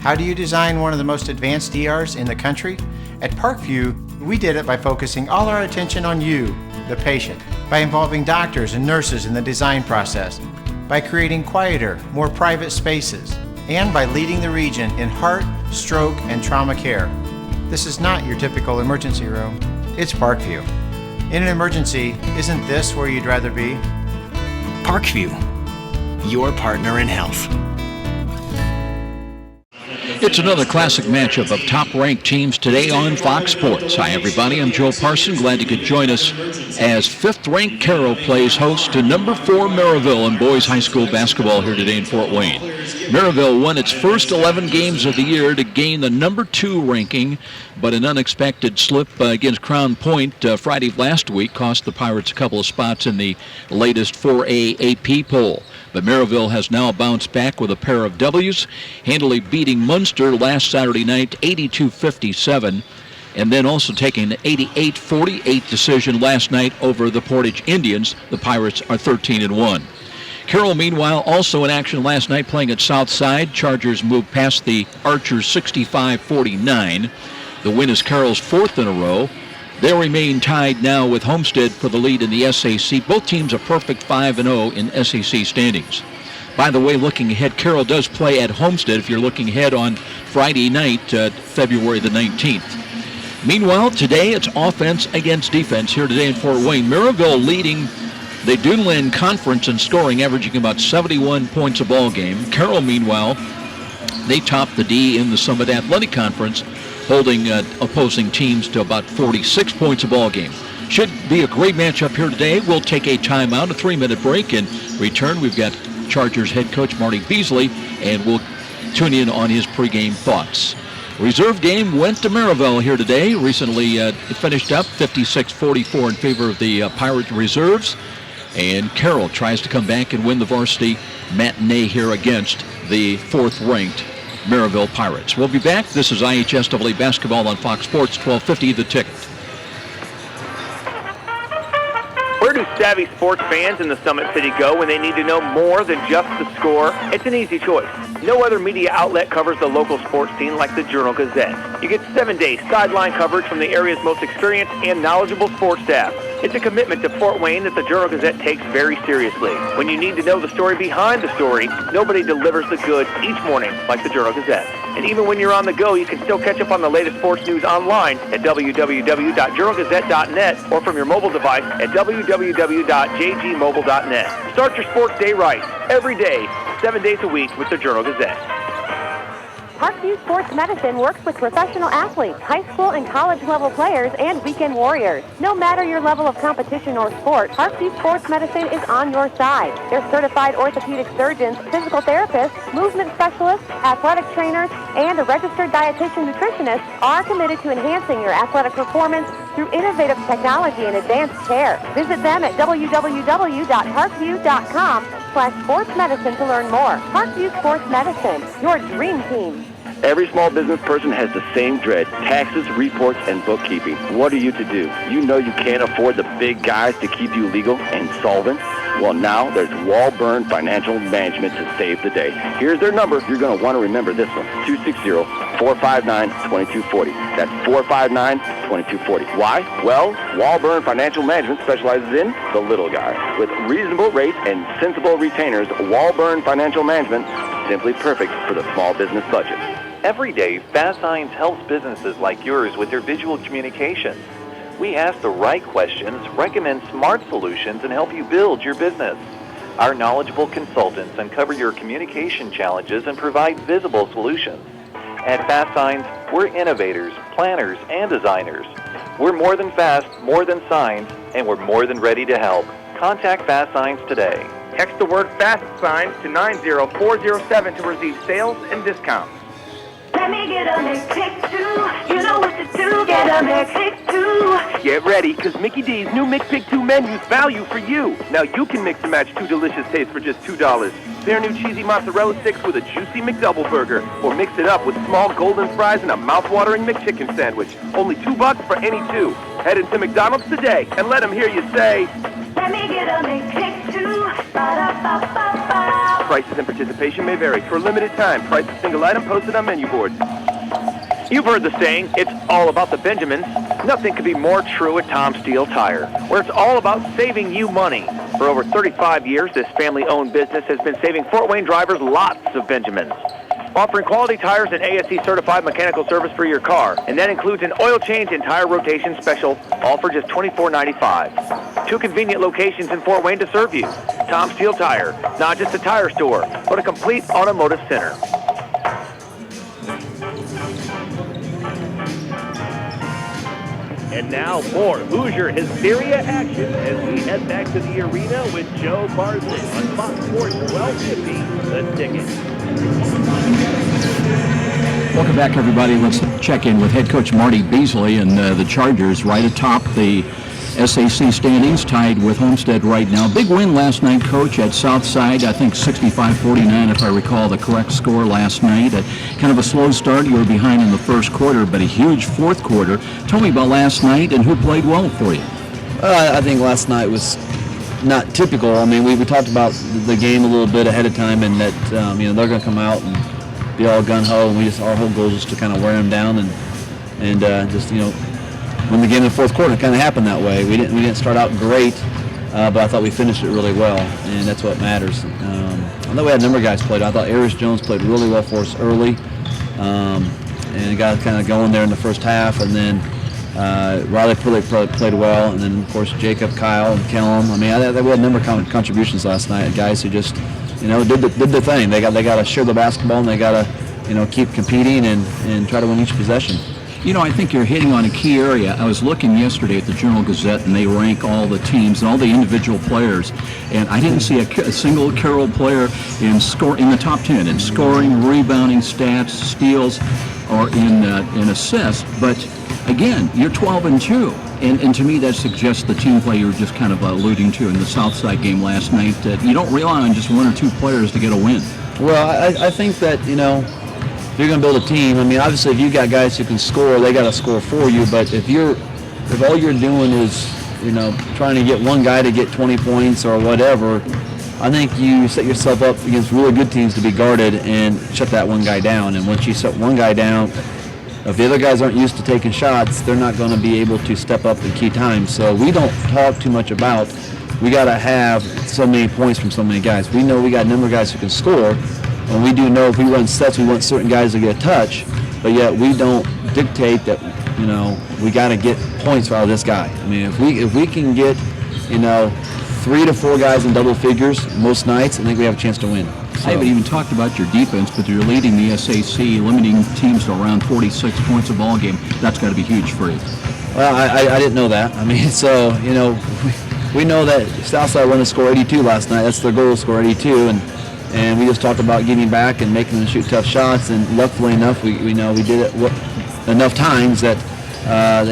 How do you design one of the most advanced ERs in the country? At Parkview, we did it by focusing all our attention on you, the patient, by involving doctors and nurses in the design process, by creating quieter, more private spaces, and by leading the region in heart, stroke, and trauma care. This is not your typical emergency room. It's Parkview. In an emergency, isn't this where you'd rather be? Parkview, your partner in health. It's another classic matchup of top-ranked teams today on Fox Sports. Hi, everybody. I'm Joe Parson. Glad you could join us as 5th-ranked Carroll plays host to number 4 Merrillville in boys high school basketball here today in Fort Wayne. Merrillville won its first 11 games of the year to gain the number 2 ranking, but an unexpected slip against Crown Point Friday of last week cost the Pirates a couple of spots in the latest 4A AP poll. But Merrillville has now bounced back with a pair of W's, handily beating Munster last Saturday night 82-57, and then also taking an 88-48 decision last night over the Portage Indians. The Pirates are 13-1. Carroll, meanwhile, also in action last night playing at Southside. Chargers moved past the Archers 65-49. The win is Carroll's 4th in a row. They remain tied now with Homestead for the lead in the SAC. Both teams are perfect 5-0 in SAC standings. By the way, looking ahead, Carroll does play at Homestead if you're looking ahead on Friday night, February the 19th. Meanwhile, today it's offense against defense here today in Fort Wayne. Merrillville leading the Duneland Conference in scoring, averaging about 71 points a ball game. Carroll, meanwhile, they top the D in the Summit Athletic Conference, holding opposing teams to about 46 points a ball game. Should be a great matchup here today. We'll take a timeout, a 3-minute break, and return. We've got Chargers head coach Marty Beasley, and we'll tune in on his pregame thoughts. Reserve game went to Merrillville here today. Recently finished up 56-44 in favor of the Pirate Reserves. And Carroll tries to come back and win the varsity matinee here against the 4th-ranked Merrillville Pirates. We'll be back. This is IHSAA Basketball on Fox Sports, 1250 The Ticket. Where do savvy sports fans in the Summit City go when they need to know more than just the score? It's an easy choice. No other media outlet covers the local sports scene like the Journal-Gazette. You get 7-day sideline coverage from the area's most experienced and knowledgeable sports staff. It's a commitment to Fort Wayne that the Journal-Gazette takes very seriously. When you need to know the story behind the story, nobody delivers the goods each morning like the Journal-Gazette. And even when you're on the go, you can still catch up on the latest sports news online at www.journalgazette.net or from your mobile device at www.jgmobile.net. Start your sports day right, every day, 7 days a week with the Journal-Gazette. Parkview Sports Medicine works with professional athletes, high school and college level players, and weekend warriors. No matter your level of competition or sport, Parkview Sports Medicine is on your side. Their certified orthopedic surgeons, physical therapists, movement specialists, athletic trainers, and a registered dietitian nutritionist are committed to enhancing your athletic performance through innovative technology and advanced care. Visit them at www.parkview.com/sportsmedicine to learn more. Parkview Sports Medicine, your dream team. Every small business person has the same dread: taxes, reports, and bookkeeping. What are you to do? You know you can't afford the big guys to keep you legal and solvent. Well, now there's Walburn Financial Management to save the day. Here's their number. You're going to want to remember this one: 260-459-2240. That's 459-2240. Why? Well, Walburn Financial Management specializes in the little guy. With reasonable rates and sensible retainers, Walburn Financial Management, simply perfect for the small business budget. Every day, Fast Signs helps businesses like yours with their visual communications. We ask the right questions, recommend smart solutions, and help you build your business. Our knowledgeable consultants uncover your communication challenges and provide visible solutions. At Fast Signs, we're innovators, planners, and designers. We're more than fast, more than signs, and we're more than ready to help. Contact Fast Signs today. Text the word FAST signs to 90407 to receive sales and discounts. Let me get a mix pick two. You know what to do. Get a mix pick two. Get ready, because Mickey D's new Mix Pick 2 menu's value for you. Now you can mix and match two delicious tastes for just $2. Their new cheesy mozzarella sticks with a juicy McDouble burger, or mix it up with small golden fries and a mouth-watering McChicken sandwich. Only $2 for any two. Head into McDonald's today and let them hear you say, let me get a mix pick two. Ba-da-ba-ba-ba. Prices and participation may vary. For a limited time, price of single item posted on menu board. You've heard the saying, it's all about the Benjamins. Nothing could be more true at Tom Steele Tire, where it's all about saving you money. For over 35 years, this family-owned business has been saving Fort Wayne drivers lots of Benjamins. Offering quality tires and ASE-certified mechanical service for your car, and that includes an oil change and tire rotation special, all for just $24.95. 2 convenient locations in Fort Wayne to serve you. Tom Steele Tire, not just a tire store, but a complete automotive center. And now more Hoosier Hysteria action as we head back to the arena with Joe Parsons on Fox Sports 1250, The Ticket. Welcome back, everybody. Let's check in with head coach Marty Beasley and the Chargers right atop the SAC standings, tied with Homestead right now. Big win last night, Coach, at Southside. I think 65-49, if I recall the correct score last night. Kind of a slow start. You were behind in the first quarter, but a huge fourth quarter. Tell me about last night and who played well for you. I think last night was not typical. I mean, we talked about the game a little bit ahead of time, and that they're going to come out and be all gung-ho, and our whole goal is just to kind of wear them down and just win the game in the fourth quarter. It kind of happened that way. We didn't start out great, but I thought we finished it really well, and that's what matters. I thought we had a number of guys played. I thought Arius Jones played really well for us early, and got kind of going there in the first half, and then Riley played well, and then of course Jacob, Kyle, and Kellum. I mean, we had a number of contributions last night. Guys who just did the thing. They got to share the basketball, and they got to keep competing and try to win each possession. I think you're hitting on a key area. I was looking yesterday at the Journal-Gazette, and they rank all the teams and all the individual players, and I didn't see a single Carroll player in the top 10 in scoring, rebounding, stats, steals, or in assists. But again, you're 12-2, and to me that suggests the team play you were just kind of alluding to in the Southside game last night. You don't rely on just one or two players to get a win. Well, I think that if you're going to build a team, I mean, obviously if you got guys who can score, they got to score for you. But if all you're doing is trying to get one guy to get 20 points or whatever, I think you set yourself up against really good teams to be guarded and shut that one guy down. And once you shut one guy down, if the other guys aren't used to taking shots, they're not going to be able to step up in key times. So we don't talk too much about we got to have so many points from so many guys. We know we got a number of guys who can score, and we do know if we run sets, we want certain guys to get a touch, but yet we don't dictate that, we got to get points out of this guy. I mean, if we can get, 3 to 4 guys in double figures most nights, I think we have a chance to win. So. I haven't even talked about your defense, but you're leading the SAC, limiting teams to around 46 points a ball game. That's got to be huge for you. Well, I didn't know that. I mean, so, we know that Southside wanted to score 82 last night. That's their goal, to score 82, and we just talked about getting back and making them shoot tough shots, and luckily enough, we did it enough times that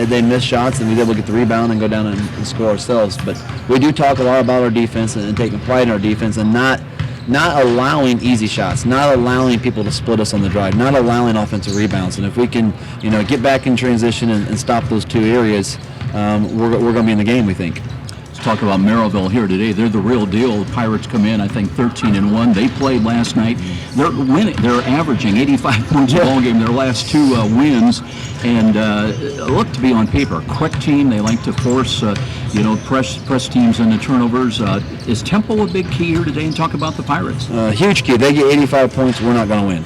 they missed shots, and we were able to get the rebound and go down and score ourselves. But we do talk a lot about our defense and taking pride in our defense and not allowing easy shots, not allowing people to split us on the drive, not allowing offensive rebounds. And if we can, get back in transition and stop those two areas, we're going to be in the game, we think. Talk about Merrillville here today. They're the real deal. The Pirates come in, I think, 13-1. They played last night. They're winning. They're averaging 85 points a ball game. Their last 2 wins, and look to be on paper a quick team. They like to force, press teams into turnovers. Is tempo a big key here today? And talk about the Pirates. Huge key. They get 85 points. We're not going to win.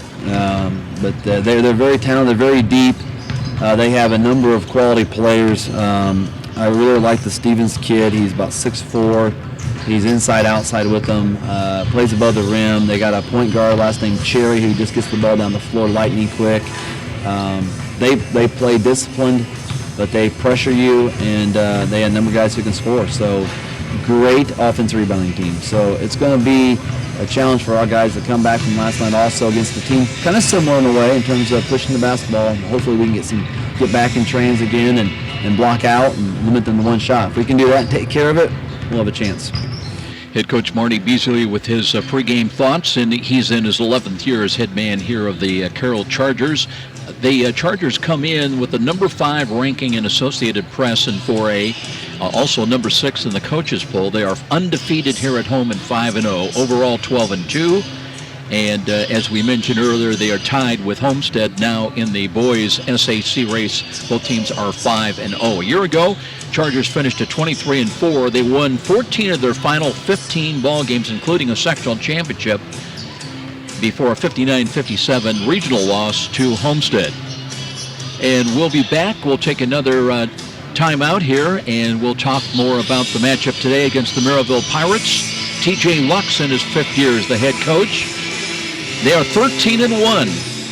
But they're very talented. They're very deep. They have a number of quality players. I really like the Stevens kid. He's about 6'4". He's inside, outside with them. Plays above the rim. They got a point guard, last name Cherry, who just gets the ball down the floor lightning quick. They play disciplined, but they pressure you, and they have a number of guys who can score. So great offensive rebounding team. So it's going to be a challenge for our guys to come back from last night also against the team. Kind of similar in a way in terms of pushing the basketball. Hopefully we can get back in trans again and block out and limit them to one shot. If we can do that and take care of it, we'll have a chance. Head coach Marty Beasley with his pregame thoughts, and he's in his 11th year as head man here of the Carroll Chargers. The Chargers come in with the number 5 ranking in Associated Press in 4A, also number 6 in the coaches poll. They are undefeated here at home and 5-0, overall 12-2. And as we mentioned earlier, they are tied with Homestead now in the boys SAC race. Both teams are 5-0. A year ago, Chargers finished at 23-4. They won 14 of their final 15 ball games, including a sectional championship, before a 59-57 regional loss to Homestead. And we'll be back. We'll take another time out here, and we'll talk more about the matchup today against the Merrillville Pirates. TJ Lux in his 5th year as the head coach. They are 13-1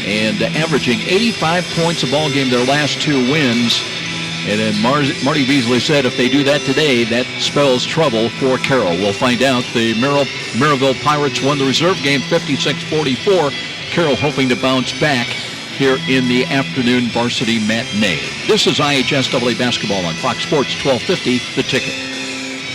and averaging 85 points a ball game their last 2 wins. And then Marty Beasley said if they do that today, that spells trouble for Carroll. We'll find out. The Merrillville Pirates won the reserve game 56-44. Carroll hoping to bounce back here in the afternoon varsity matinee. This is IHSAA basketball on Fox Sports 1250, The Ticket.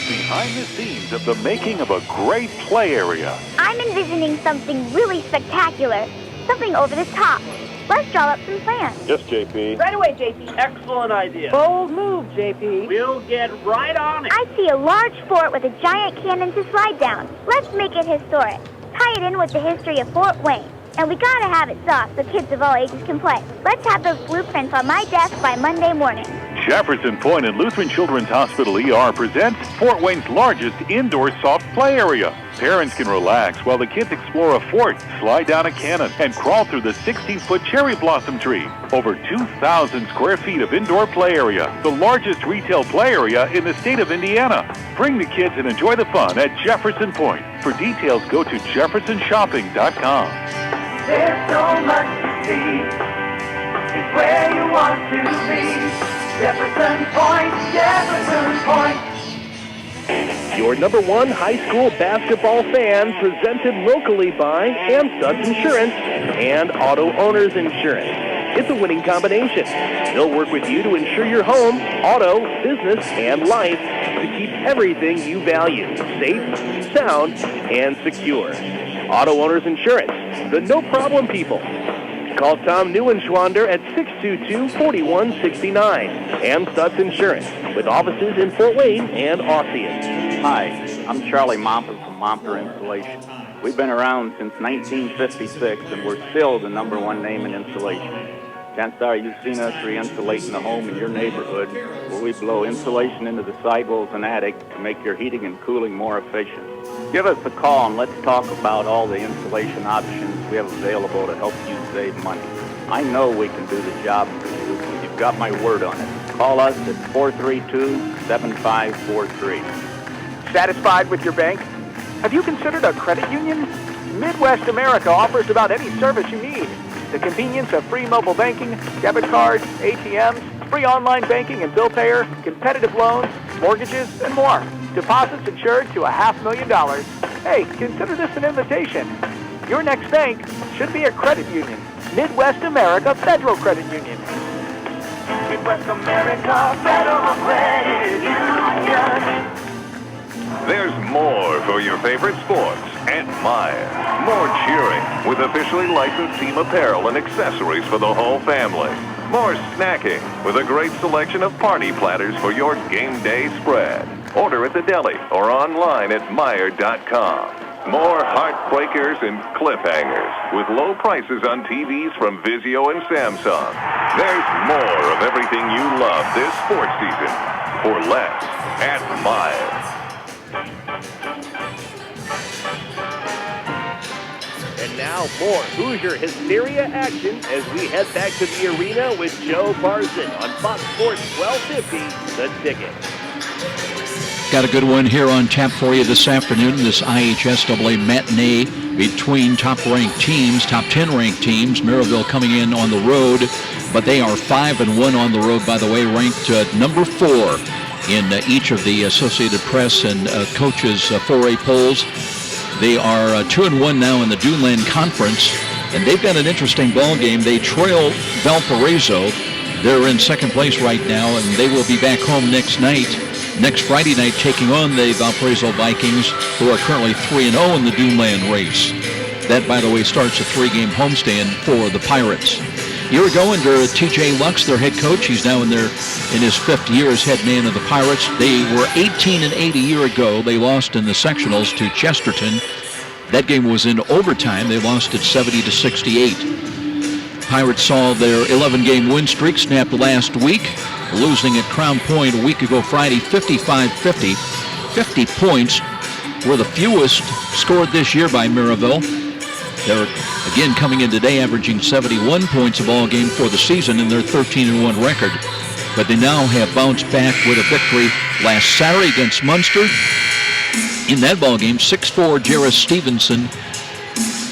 Behind the scenes of the making of a great play area. I'm envisioning something really spectacular, something over the top. Let's draw up some plans. Yes, JP. Right away, JP. Excellent idea. Bold move, JP. We'll get right on it. I see a large fort with a giant cannon to slide down. Let's make it historic. Tie it in with the history of Fort Wayne. And we gotta have it soft so kids of all ages can play. Let's have those blueprints on my desk by Monday morning. Jefferson Point and Lutheran Children's Hospital ER presents Fort Wayne's largest indoor soft play area. Parents can relax while the kids explore a fort, slide down a cannon, and crawl through the 16-foot cherry blossom tree. Over 2,000 square feet of indoor play area, the largest retail play area in the state of Indiana. Bring the kids and enjoy the fun at Jefferson Point. For details, go to jeffersonshopping.com. There's so much to see. It's where you want to be. Jefferson Point, Jefferson Point. Your #1 high school basketball fan, presented locally by Amstutz Insurance and Auto Owners Insurance. It's a winning combination. They'll work with you to insure your home, auto, business, and life to keep everything you value safe, sound, and secure. Auto Owners Insurance, the no-problem people. Call Tom Neuenschwander at 622-4169. Amstutz Insurance, with offices in Fort Wayne and Ossian. Hi, I'm Charlie Momper from Momper Installation. We've been around since 1956, and we're still the #1 name in insulation. Chances are you've seen us re-insulating the home in your neighborhood, where we blow insulation into the sidewalls and attic to make your heating and cooling more efficient. Give us a call and let's talk about all the insulation options we have available to help you save money. I know we can do the job for you. You've got my word on it. Call us at 432-7543. Satisfied with your bank? Have you considered a credit union? Midwest America offers about any service you need. The convenience of free mobile banking, debit cards, ATMs, free online banking and bill payer, competitive loans, mortgages, and more. Deposits insured to $500,000. Hey, consider this an invitation. Your next bank should be a credit union. Midwest America Federal Credit Union. Midwest America Federal Credit Union. There's more for your favorite sports at Meijer. More cheering with officially licensed team apparel and accessories for the whole family. More snacking with a great selection of party platters for your game day spread. Order at the deli or online at Meijer.com. More heartbreakers and cliffhangers with low prices on TVs from Vizio and Samsung. There's more of everything you love this sports season for less at Meijer. And now more Hoosier Hysteria action as we head back to the arena with Joe Parson on Fox Sports 1250, The Ticket. Got a good one here on tap for you this afternoon, this IHSAA matinee between top-ranked teams, top 10-ranked teams. Merrillville coming in on the road, but they are 5-1 on the road, by the way, ranked #4 in each of the Associated Press and coaches 4A polls. They are 2-1 now in the Duneland Conference, and they've got an interesting ball game. They trail Valparaiso. They're in second place right now, and they will be back home next Friday night, taking on the Valparaiso Vikings, who are currently 3-0 in the Duneland race. That, by the way, starts a 3-game homestand for the Pirates. A year ago, under TJ Lux, their head coach, he's now in his 5th year as head man of the Pirates. They were 18-8 a year ago. They lost in the sectionals to Chesterton. That game was in overtime. They lost it 70-68. Pirates saw their 11-game win streak snapped last week, losing at Crown Point a week ago Friday, 55-50. 50 points were the fewest scored this year by Merrillville. They're again coming in today averaging 71 points a ball game for the season in their 13-1 record. But they now have bounced back with a victory last Saturday against Munster. In that ball game, 6'4" Jarris Stevenson,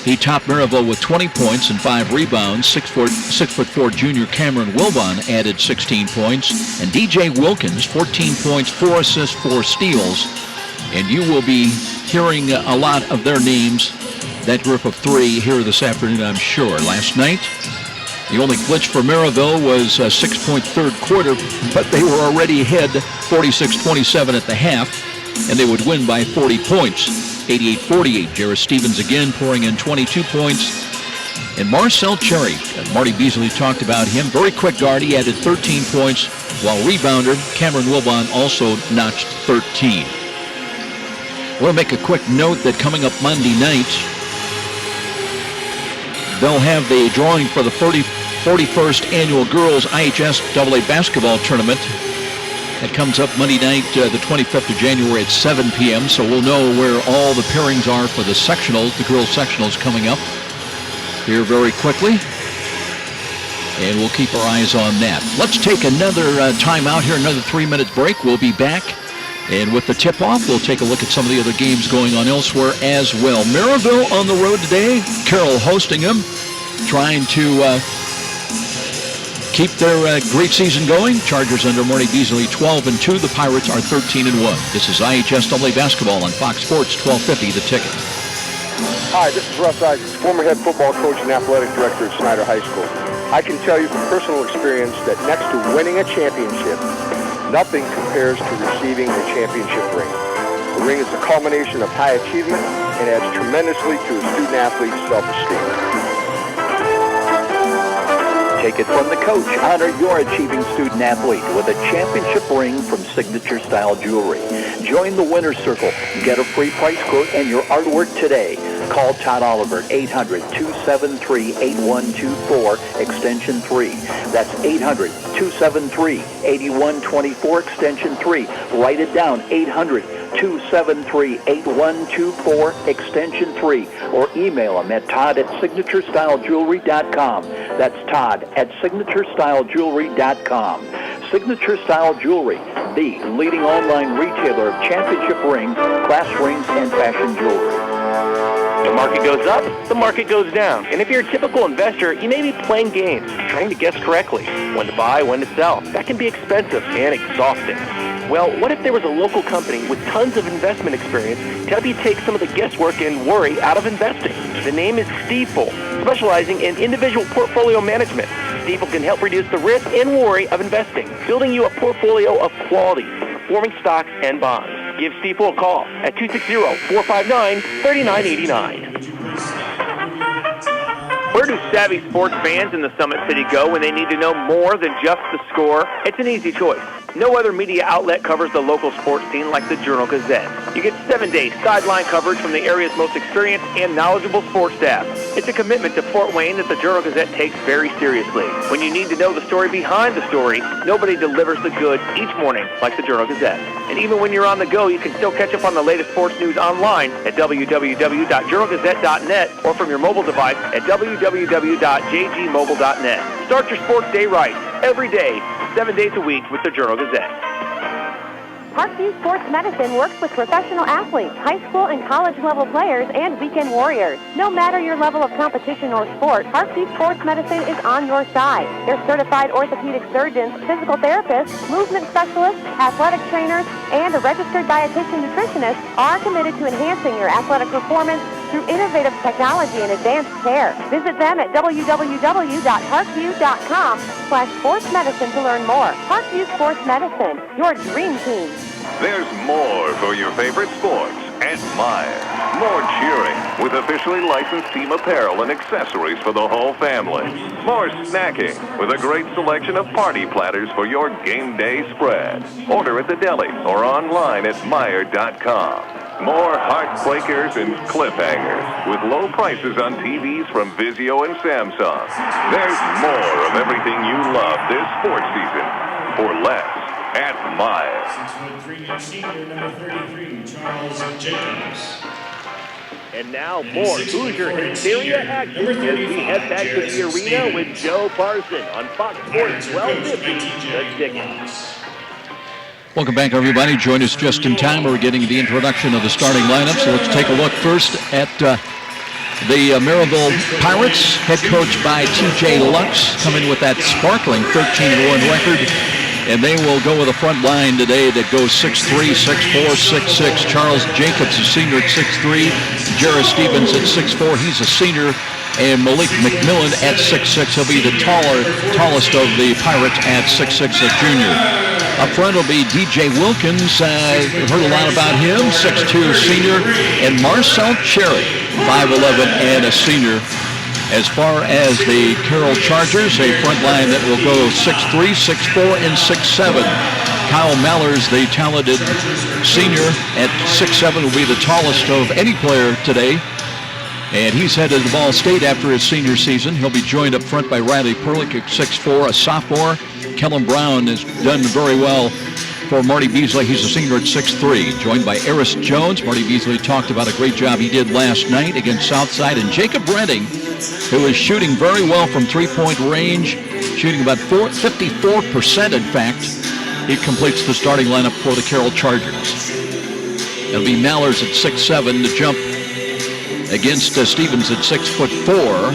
he topped Merrillville with 20 points and 5 rebounds. 6'4" junior Cameron Wilbon added 16 points. And DJ Wilkins, 14 points, 4 assists, 4 steals. And you will be hearing a lot of their names, that group of 3, here this afternoon, I'm sure. Last night, the only glitch for Merrillville was a 6-point third quarter, but they were already ahead 46-27 at the half, and they would win by 40 points, 88-48. Jarris Stevens again pouring in 22 points. And Marcel Cherry, Marty Beasley talked about him, very quick guard. He added 13 points, while rebounder Cameron Wilbon also notched 13. We'll make a quick note that coming up Monday night, they'll have the drawing for the 41st annual Girls IHS AA Basketball Tournament. That comes up Monday night, the 25th of January at 7 p.m., so we'll know where all the pairings are for the sectionals, the girls' sectionals coming up here very quickly. And we'll keep our eyes on that. Let's take another time out here, another 3-minute break. We'll be back. And with the tip-off, we'll take a look at some of the other games going on elsewhere as well. Merrillville on the road today. Carroll hosting them, trying to keep their great season going. Chargers under Marty Beasley 12-2. The Pirates are 13-1. This is IHS AA Basketball on Fox Sports 1250. The Ticket. Hi, this is Russ Isaacs, former head football coach and athletic director at Snyder High School. I can tell you from personal experience that next to winning a championship, nothing compares to receiving a championship ring. The ring is a culmination of high achievement and adds tremendously to a student-athlete's self-esteem. Take it from the coach. Honor your achieving student-athlete with a championship ring from Signature Style Jewelry. Join the winner's circle. Get a free price quote and your artwork today. Call Todd Oliver at 800-273-8124, extension 3. That's 800-273-8124, extension 3. Write it down, 800-273-8124, extension 3. Or email him at todd@signaturestylegewelry.com. That's Todd at signaturestylegewelry.com. Signature Style Jewelry, the leading online retailer of championship rings, class rings, and fashion jewelry. The market goes up, the market goes down. And if you're a typical investor, you may be playing games, trying to guess correctly when to buy, when to sell. That can be expensive and exhausting. Well, what if there was a local company with tons of investment experience to help you take some of the guesswork and worry out of investing? The name is Stifel, specializing in individual portfolio management. Stifel can help reduce the risk and worry of investing, building you a portfolio of quality, performing stocks and bonds. Give Stifel a call at 260-459-3989. Where do savvy sports fans in the Summit City go when they need to know more than just the score? It's an easy choice. No other media outlet covers the local sports scene like the Journal-Gazette. You get 7-day sideline coverage from the area's most experienced and knowledgeable sports staff. It's a commitment to Fort Wayne that the Journal-Gazette takes very seriously. When you need to know the story behind the story, nobody delivers the goods each morning like the Journal-Gazette. And even when you're on the go, you can still catch up on the latest sports news online at www.journalgazette.net or from your mobile device at www.jgmobile.net. Start your sports day right, every day, 7 days a week with the Journal-Gazette. Parkview Sports Medicine works with professional athletes, high school and college level players, and weekend warriors. No matter your level of competition or sport, Parkview Sports Medicine is on your side. Their certified orthopedic surgeons, physical therapists, movement specialists, athletic trainers, and a registered dietitian nutritionist are committed to enhancing your athletic performance through innovative technology and advanced care. Visit them at www.parkview.com/sportsmedicine to learn more. Parkview Sports Medicine, your dream team. There's more for your favorite sports at Meijer. More cheering with officially licensed team apparel and accessories for the whole family. More snacking with a great selection of party platters for your game day spread. Order at the deli or online at Meijer.com. more heartbreakers and cliffhangers with low prices on TVs from Vizio and Samsung. There's more of everything you love this sports season for less at Meijer. 6'3" senior, number 33, Charles Jacobs. And now more Hoosier Hysteria action as we head back to the arena with Joe Parson on Fox Sports 1250, The Ticket. Welcome back, everybody. Join us just in time. We're getting the introduction of the starting lineup. So let's take a look first at the Merrillville Pirates, head coached by T.J. Lux, coming with that sparkling 13-1 record. And they will go with a front line today that goes 6'3", 6'4", 6'6". Charles Jacobs, a senior at 6'3". Jarrah Stevens at 6'4". He's a senior. And Malik McMillan at 6'6". He'll be the tallest of the Pirates at 6'6", a junior. Up front will be DJ Wilkins. You've heard a lot about him, 6'2", senior. And Marcel Cherry, 5'11", and a senior. As far as the Carroll Chargers, a front line that will go 6'3", 6'4", and 6'7". Kyle Mallers, the talented senior at 6'7", will be the tallest of any player today. And he's headed to Ball State after his senior season. He'll be joined up front by Riley Perlick at 6'4", a sophomore. Kellen Brown has done very well for Marty Beasley. He's a senior at 6'3", joined by Eris Jones. Marty Beasley talked about a great job he did last night against Southside. And Jacob Redding, who is shooting very well from three-point range, shooting about 54%, in fact. He completes the starting lineup for the Carroll Chargers. It'll be Mallers at 6'7", to jump against Stevens at 6'4".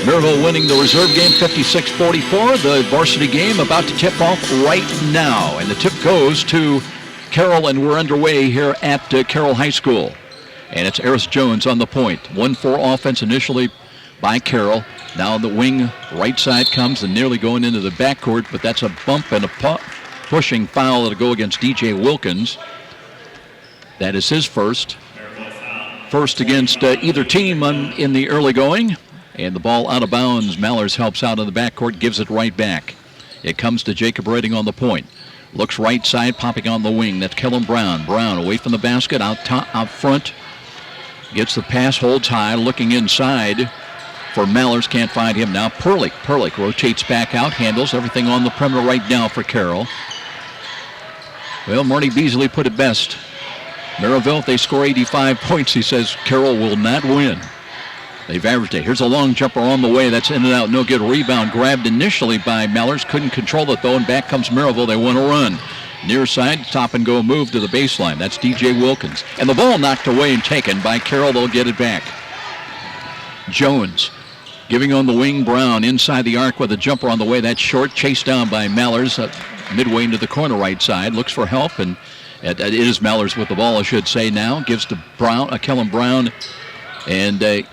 Merrillville winning the reserve game 56-44. The varsity game about to tip off right now. And the tip goes to Carroll, and we're underway here at Carroll High School. And it's Eris Jones on the point. 1-4 offense initially by Carroll. Now the wing right side comes and nearly going into the backcourt, but that's a bump and a pushing foul that'll go against DJ Wilkins. That is his first. First against either team in the early going. And the ball out of bounds. Mallers helps out in the backcourt, gives it right back. It comes to Jacob Redding on the point. Looks right side, popping on the wing. That's Kellen Brown. Brown away from the basket, out front. Gets the pass, holds high, looking inside for Mallers. Can't find him now. Perlick rotates back out, handles everything on the perimeter right now for Carroll. Well, Marty Beasley put it best. Merrillville, if they score 85 points, he says Carroll will not win. They've averaged it. Here's a long jumper on the way. That's in and out. No good. Rebound grabbed initially by Mallers. Couldn't control it, though, and back comes Merrillville. They want to run. Near side, stop and go move to the baseline. That's DJ Wilkins. And the ball knocked away and taken by Carroll. They'll get it back. Jones giving on the wing. Brown inside the arc with a jumper on the way. That's short. Chased down by Mallers midway into the corner right side. Looks for help, and it is Mallers with the ball, I should say now. Gives to Kellen Brown. And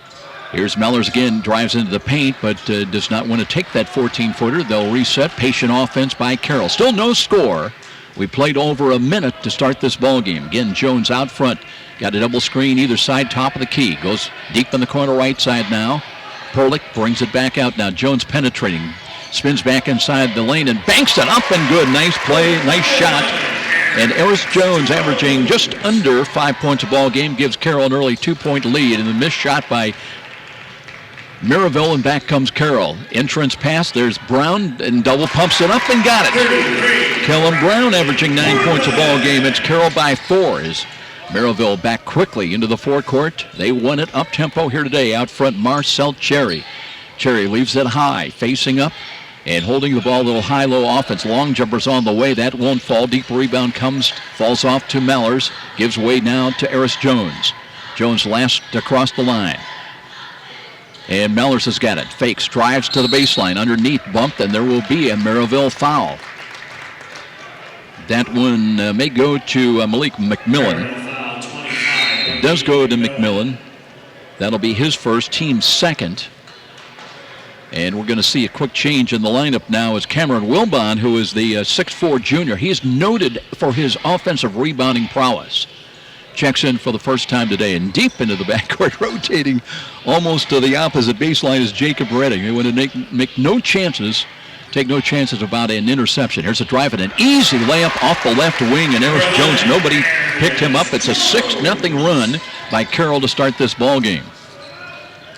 here's Mallers again, drives into the paint, but does not want to take that 14-footer. They'll reset. Patient offense by Carroll. Still no score. We played over a minute to start this ball game. Again, Jones out front. Got a double screen either side, top of the key. Goes deep in the corner right side now. Perlick brings it back out now. Jones penetrating. Spins back inside the lane and banks it up and good. Nice play, nice shot. And Eris Jones, averaging just under 5 points a ball game, gives Carroll an early 2-point lead. And the missed shot by Merrillville, and back comes Carroll. Entrance pass, there's Brown, and double pumps it up and got it. Kellen Brown averaging 9 points a ball game. It's Carroll by 4 as Merrillville back quickly into the forecourt. They won it up-tempo here today. Out front, Marcel Cherry. Cherry leaves it high, facing up and holding the ball a little high-low offense. Long jumpers on the way. That won't fall. Deep rebound falls off to Mallers. Gives way now to Eris Jones. Jones last across the line. And Mallers has got it. Fakes, drives to the baseline. Underneath, bumped, and there will be a Merrillville foul. That one may go to Malik McMillan. It does go to McMillan. That'll be his first, team second. And we're going to see a quick change in the lineup now as Cameron Wilbon, who is the 6'4 junior. He is noted for his offensive rebounding prowess. Checks in for the first time today, and deep into the backcourt, rotating almost to the opposite baseline is Jacob Redding. They want to make no chances, take no chances about an interception. Here's a drive and an easy layup off the left wing, and Eris Jones, nobody picked him up. It's a 6-0 run by Carroll to start this ball game.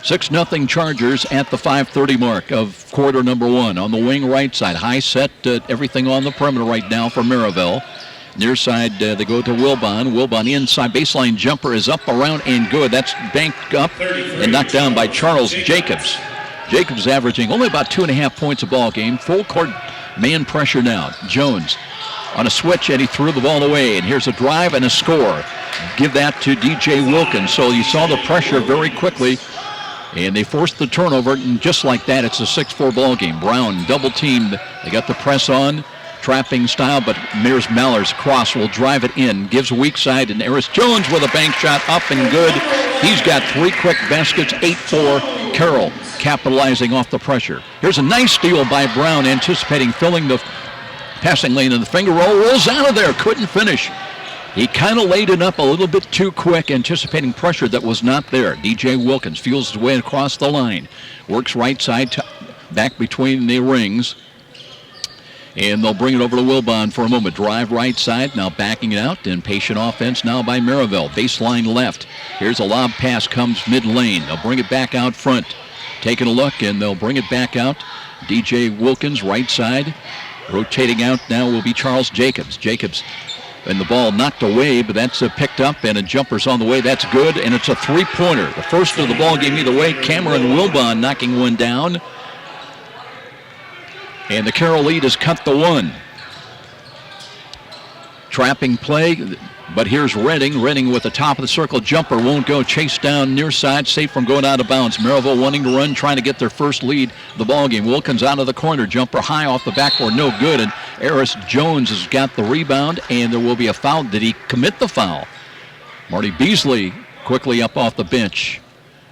6-0 Chargers at the 5:30 mark of quarter number 1. On the wing right side, high set, everything on the perimeter right now for Merrillville. Near side, they go to Wilbon. Wilbon inside, baseline jumper is up, around, and good. That's banked up and knocked down by Charles Jacobs. Jacobs averaging only about 2.5 points a ball game. Full court man pressure now. Jones on a switch, and he threw the ball away. And here's a drive and a score. Give that to DJ Wilkins. So you saw the pressure very quickly, and they forced the turnover, and just like that, it's a 6-4 ball game. Brown double teamed. They got the press on, trapping style, but Maller's cross will drive it in. Gives weak side, and Eris Jones with a bank shot up and good. He's got 3 quick baskets, 8-4. Carroll capitalizing off the pressure. Here's a nice steal by Brown, anticipating filling the passing lane, and the finger roll rolls out of there. Couldn't finish. He kind of laid it up a little bit too quick, anticipating pressure that was not there. DJ Wilkins feels his way across the line. Works right side, back between the rings. And they'll bring it over to Wilbon for a moment. Drive right side, now backing it out. And patient offense now by Merrillville. Baseline left. Here's a lob pass, comes mid-lane. They'll bring it back out front. Taking a look, and they'll bring it back out. DJ Wilkins, right side. Rotating out now will be Charles Jacobs. Jacobs, and the ball knocked away, but that's picked up, and a jumper's on the way. That's good, and it's a 3-pointer. The first of the ball game either way. Cameron Wilbon knocking one down. And the Carroll lead is cut to 1. Trapping play, but here's Redding. Redding with the top of the circle jumper won't go. Chased down near side, safe from going out of bounds. Merrillville wanting to run, trying to get their first lead of the ball game. Wilkins out of the corner, jumper high off the backboard, no good. And Eris Jones has got the rebound, and there will be a foul. Did he commit the foul? Marty Beasley quickly up off the bench.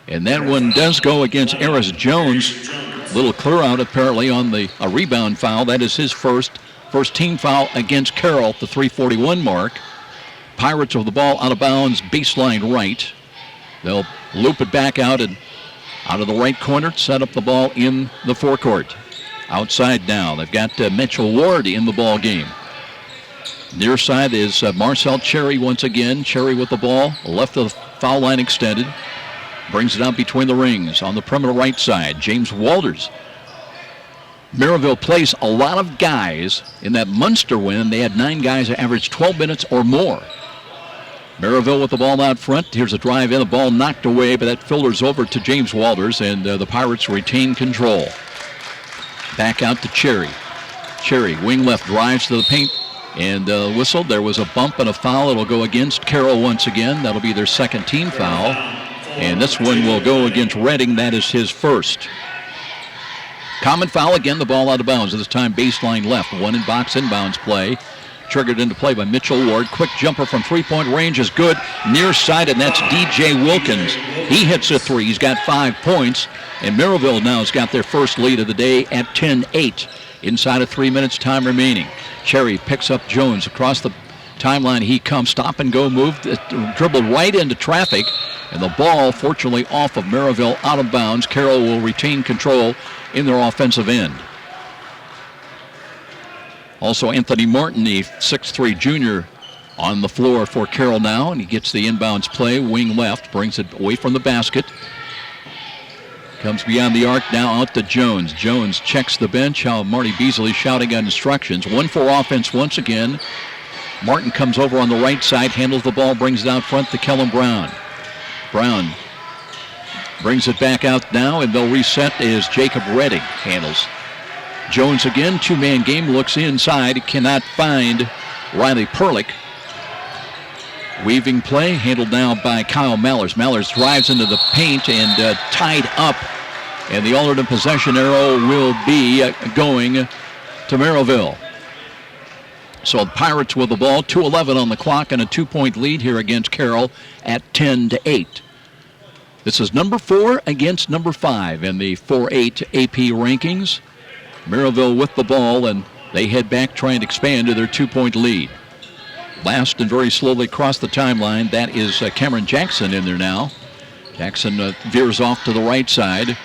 And that one does go against Eris Jones. Little clear out apparently on a rebound foul. That is his first team foul against Carroll at the 3:41 mark. Pirates with the ball out of bounds, baseline right. They'll loop it back out and out of the right corner, set up the ball in the forecourt. Outside now, they've got Mitchell Ward in the ball game. Near side is Marcel Cherry once again. Cherry with the ball, left of the foul line extended. Brings it out between the rings on the perimeter right side. James Walters. Merrillville plays a lot of guys. In that Munster win, they had 9 guys that averaged 12 minutes or more. Merrillville with the ball out front. Here's a drive in. The ball knocked away, but that filters over to James Walters, and the Pirates retain control. Back out to Cherry. Cherry, wing left, drives to the paint, and whistled. There was a bump and a foul. It'll go against Carroll once again. That'll be their second team foul. And this one will go against Redding. That is his first. Common foul again, the ball out of bounds. This time baseline left. One in box inbounds play. Triggered into play by Mitchell Ward. Quick jumper from three-point range is good. Near side, and that's DJ Wilkins. He hits a 3. He's got 5 points. And Merrillville now has got their first lead of the day at 10-8. Inside of 3 minutes time remaining. Cherry picks up Jones across the timeline. He comes, stop and go move, dribbled right into traffic. And the ball, fortunately, off of Merrillville, out of bounds. Carroll will retain control in their offensive end. Also, Anthony Martin, the 6'3 junior, on the floor for Carroll now, and he gets the inbounds play, wing left, brings it away from the basket. Comes beyond the arc, now out to Jones. Jones checks the bench. How Marty Beasley shouting out instructions. 1 for offense once again. Martin comes over on the right side, handles the ball, brings it out front to Kellen Brown. Brown brings it back out now, and they'll reset as Jacob Redding handles. Jones again, 2-man game, looks inside, cannot find Riley Perlick. Weaving play, handled now by Kyle Mallers. Mallers drives into the paint and tied up, and the alternate possession arrow will be going to Merrillville. So the Pirates with the ball, 2:11 on the clock, and a 2-point lead here against Carroll at 10-8. This is number 4 against number 5 in the 4-8 AP rankings. Merrillville with the ball, and they head back trying to expand to their 2-point lead. Last and very slowly across the timeline, that is Cameron Jackson in there now. Jackson veers off to the right side,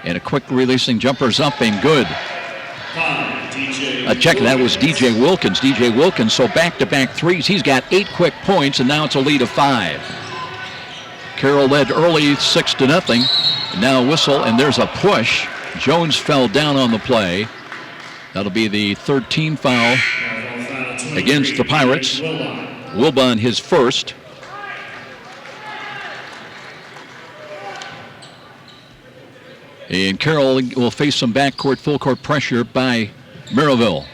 and a quick releasing jumper's up and good. 5, DJ Check, that was DJ Wilkins. DJ Wilkins, so back-to-back threes. He's got 8 quick points, and now it's a lead of 5. Carroll led early 6-0. Now a whistle, and there's a push. Jones fell down on the play. That'll be the 3rd team foul against the Pirates. Wilbon his first. And Carroll will face some backcourt, full-court pressure by Merrillville.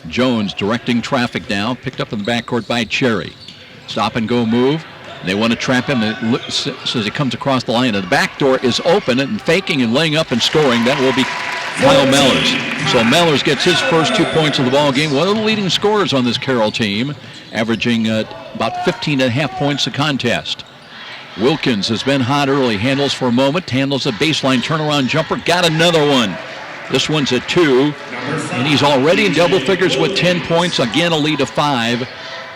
Jones directing traffic now, picked up in the backcourt by Cherry. Stop-and-go move. They want to trap him as he comes across the line. And the back door is open, and faking and laying up and scoring. That will be Kyle Mallers. So Mallers gets his first 2 points of the ball game. One of the leading scorers on this Carroll team, averaging about 15.5 points a contest. Wilkins has been hot early, handles for a moment, handles a baseline turnaround jumper, got another one. This one's at 2, and he's already in double figures with 10 points. Again, a lead of 5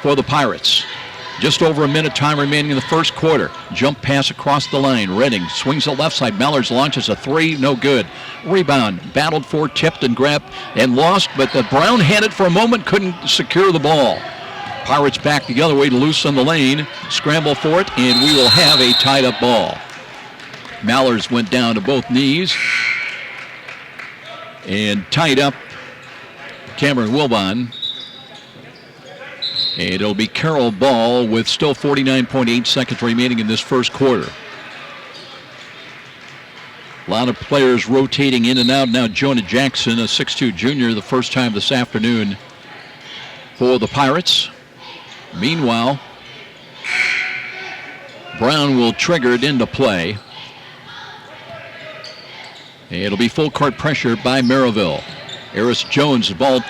for the Pirates. Just over a minute time remaining in the first quarter. Jump pass across the line. Redding swings the left side. Mallers launches a 3, no good. Rebound, battled for, tipped and grabbed and lost, but Brown had it for a moment, couldn't secure the ball. Pirates back the other way to loosen the lane, scramble for it, and we will have a tied-up ball. Mallers went down to both knees and tied up Cameron Wilbon. And it'll be Carroll ball with still 49.8 seconds remaining in this first quarter. A lot of players rotating in and out. Now Jonah Jackson, a 6'2 junior, the first time this afternoon for the Pirates. Meanwhile, Brown will trigger it into play. It'll be full court pressure by Merrillville. Eris Jones, the ball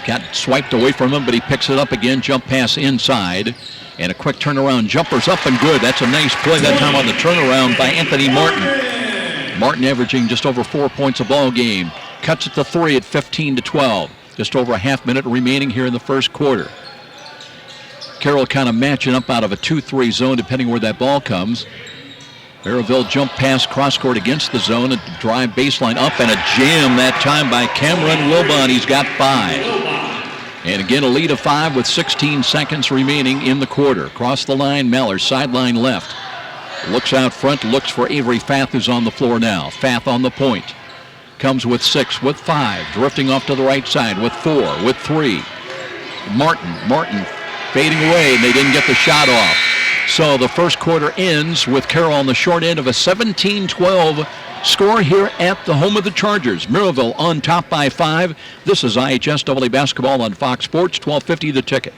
got swiped away from him, but he picks it up again. Jump pass inside. And a quick turnaround. Jumper's up and good. That's a nice play that time on the turnaround by Anthony Martin. Martin averaging just over 4 points a ball game. Cuts it to 3 at 15-12. Just over a half minute remaining here in the first quarter. Carroll kind of matching up out of a 2-3 zone depending where that ball comes. Merrillville jump pass cross court against the zone. A drive baseline up and a jam that time by Cameron Wilbon. He's got 5. And again a lead of 5 with 16 seconds remaining in the quarter. Across the line, Mallers sideline left. Looks out front, looks for Avery Fath, who's on the floor now. Fath on the point. Comes with 6, with 5. Drifting off to the right side with 4, with 3. Martin fading away, and they didn't get the shot off. So the first quarter ends with Carroll on the short end of a 17-12 score here at the home of the Chargers. Merrillville on top by 5. This is IHSAA basketball on Fox Sports, 1250 The Ticket.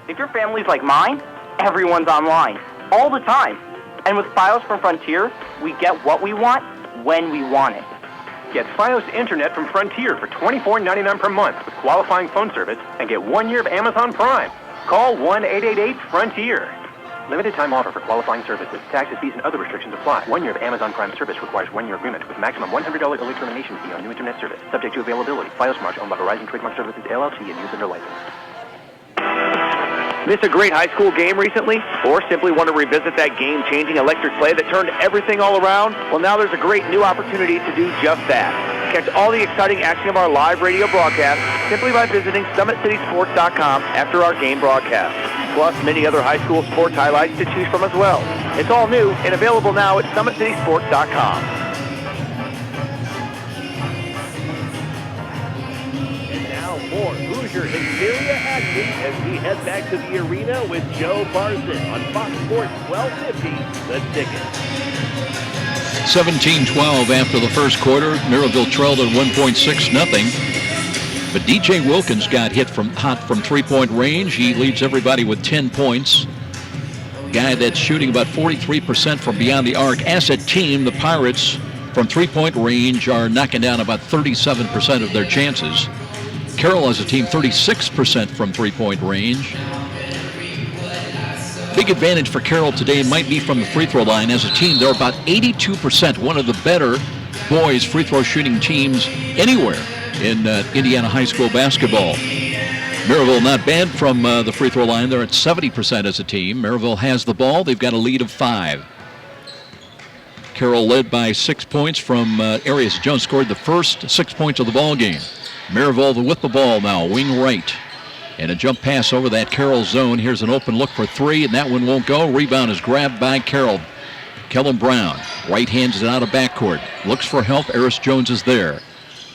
If your family's like mine, everyone's online, all the time. And with Fios from Frontier, we get what we want, when we want it. Get Fios Internet from Frontier for $24.99 per month with qualifying phone service and get 1 year of Amazon Prime. Call 1-888-FRONTIER. Limited time offer for qualifying services. Taxes, fees, and other restrictions apply. 1 year of Amazon Prime service requires 1 year agreement with maximum $100 early termination fee on new Internet service. Subject to availability. Fios March owned by Verizon Trademark Services, LLC, and used under license. Miss a great high school game recently? Or simply want to revisit that game-changing electric play that turned everything all around? Well, now there's a great new opportunity to do just that. Catch all the exciting action of our live radio broadcast simply by visiting SummitCitySports.com after our game broadcast. Plus, many other high school sports highlights to choose from as well. It's all new and available now at SummitCitySports.com. More Hoosier hysteria action as we head back to the arena with Joe Parson on Fox Sports 1250, The Ticket. 17-12 after the first quarter. Merrillville trailed at 1.6-0. But DJ Wilkins got hot from three-point range. He leads everybody with 10 points. Guy that's shooting about 43% from beyond the arc. As a team, the Pirates from three-point range are knocking down about 37% of their chances. Carroll as a team, 36% from three-point range. Big advantage for Carroll today might be from the free throw line. As a team, they're about 82%, one of the better boys free throw shooting teams anywhere in Indiana high school basketball. Merrillville not bad from the free throw line. They're at 70% as a team. Merrillville has the ball. They've got a lead of 5. Carroll led by 6 points from Arias Jones, scored the first 6 points of the ball game. Merrillville with the ball now, wing right. And a jump pass over that Carroll zone. Here's an open look for three, and that one won't go. Rebound is grabbed by Carroll. Kellen Brown, right hands it out of backcourt. Looks for help. Eris Jones is there.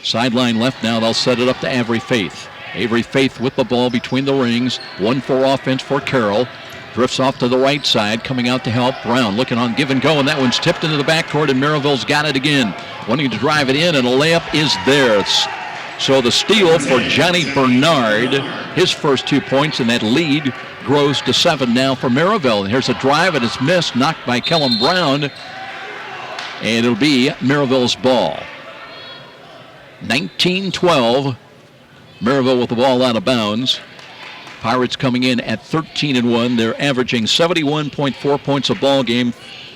Sideline left now. They'll set it up to Avery Faith. Avery Faith with the ball between the rings. 1-4 offense for Carroll. Drifts off to the right side, coming out to help. Brown looking on give and go, and that one's tipped into the backcourt, and Merrillville's got it again. Wanting to drive it in, and a layup is there. So the steal for Johnny Bernard, his first 2 points, and that lead grows to 7 now for Merrillville. And here's a drive, and it's missed, knocked by Kellen Brown, and it'll be Merrillville's ball. 19-12, Merrillville with the ball out of bounds. Pirates coming in at 13-1. They're averaging 71.4 points a ball game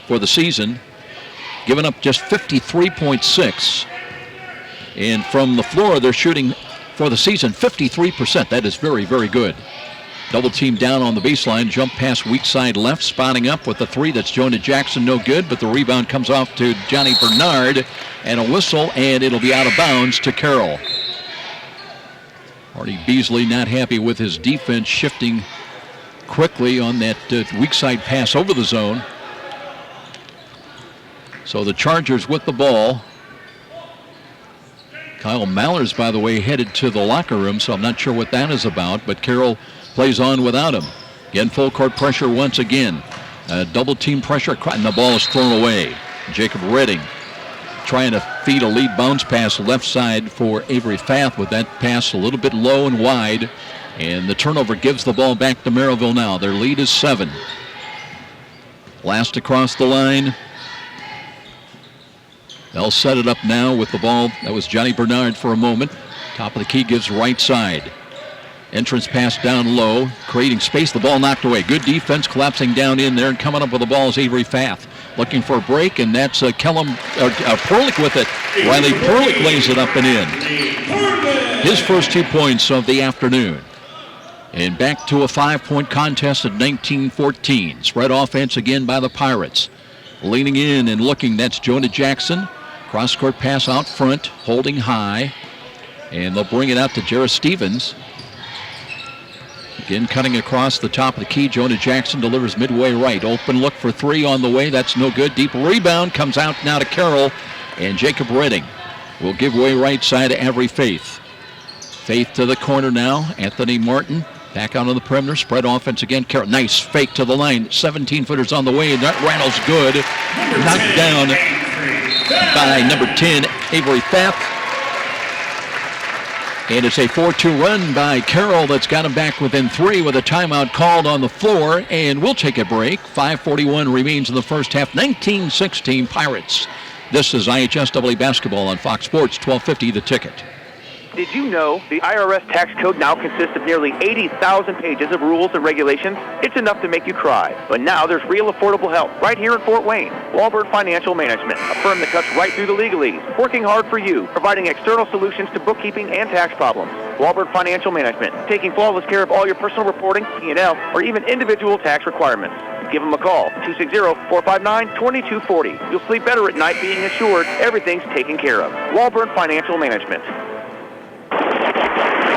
for the season, giving up just 53.6. And from the floor, they're shooting for the season 53%. That is very, very good. Double team down on the baseline. Jump pass weak side left. Spotting up with the three. That's Jonah Jackson. No good, but the rebound comes off to Johnny Bernard. And a whistle, and it'll be out of bounds to Carroll. Marty Beasley not happy with his defense, shifting quickly on that weak side pass over the zone. So the Chargers with the ball. Kyle Mallers, by the way, headed to the locker room, so I'm not sure what that is about, but Carroll plays on without him. Again, full court pressure once again. Double team pressure, and the ball is thrown away. Jacob Redding trying to feed a lead bounce pass left side for Avery Fath, with that pass a little bit low and wide, and the turnover gives the ball back to Merrillville now. Their lead is 7. Last across the line. They'll set it up now with the ball. That was Johnny Bernard for a moment. Top of the key gives right side. Entrance pass down low, creating space. The ball knocked away. Good defense, collapsing down in there, and coming up with the ball is Avery Fath. Looking for a break, and that's Perlick with it. Riley Perlick lays it up and in. His first 2 points of the afternoon. And back to a 5-point contest at 19-14. Spread offense again by the Pirates. Leaning in and looking, that's Jonah Jackson. Cross-court pass out front, holding high. And they'll bring it out to Jarrett Stevens. Again, cutting across the top of the key. Jonah Jackson delivers midway right. Open look for three on the way. That's no good. Deep rebound comes out now to Carroll. And Jacob Redding will give way right side to Avery Faith. Faith to the corner now. Anthony Martin back out on the perimeter. Spread offense again. Carroll, nice fake to the line. 17-footers on the way. And that rattles good. Knocked down by number 10, Avery Fath. And it's a 4-2 run by Carroll that's got him back within 3 with a timeout called on the floor. And we'll take a break. 5:41 remains in the first half. 19-16 Pirates. This is IHSAA basketball on Fox Sports 1250 The Ticket. Did you know the IRS tax code now consists of nearly 80,000 pages of rules and regulations? It's enough to make you cry. But now there's real affordable help right here in Fort Wayne. Walbert Financial Management, a firm that cuts right through the legalese, working hard for you, providing external solutions to bookkeeping and tax problems. Walbert Financial Management, taking flawless care of all your personal reporting, P&L, or even individual tax requirements. Give them a call, 260-459-2240. You'll sleep better at night being assured everything's taken care of. Walbert Financial Management.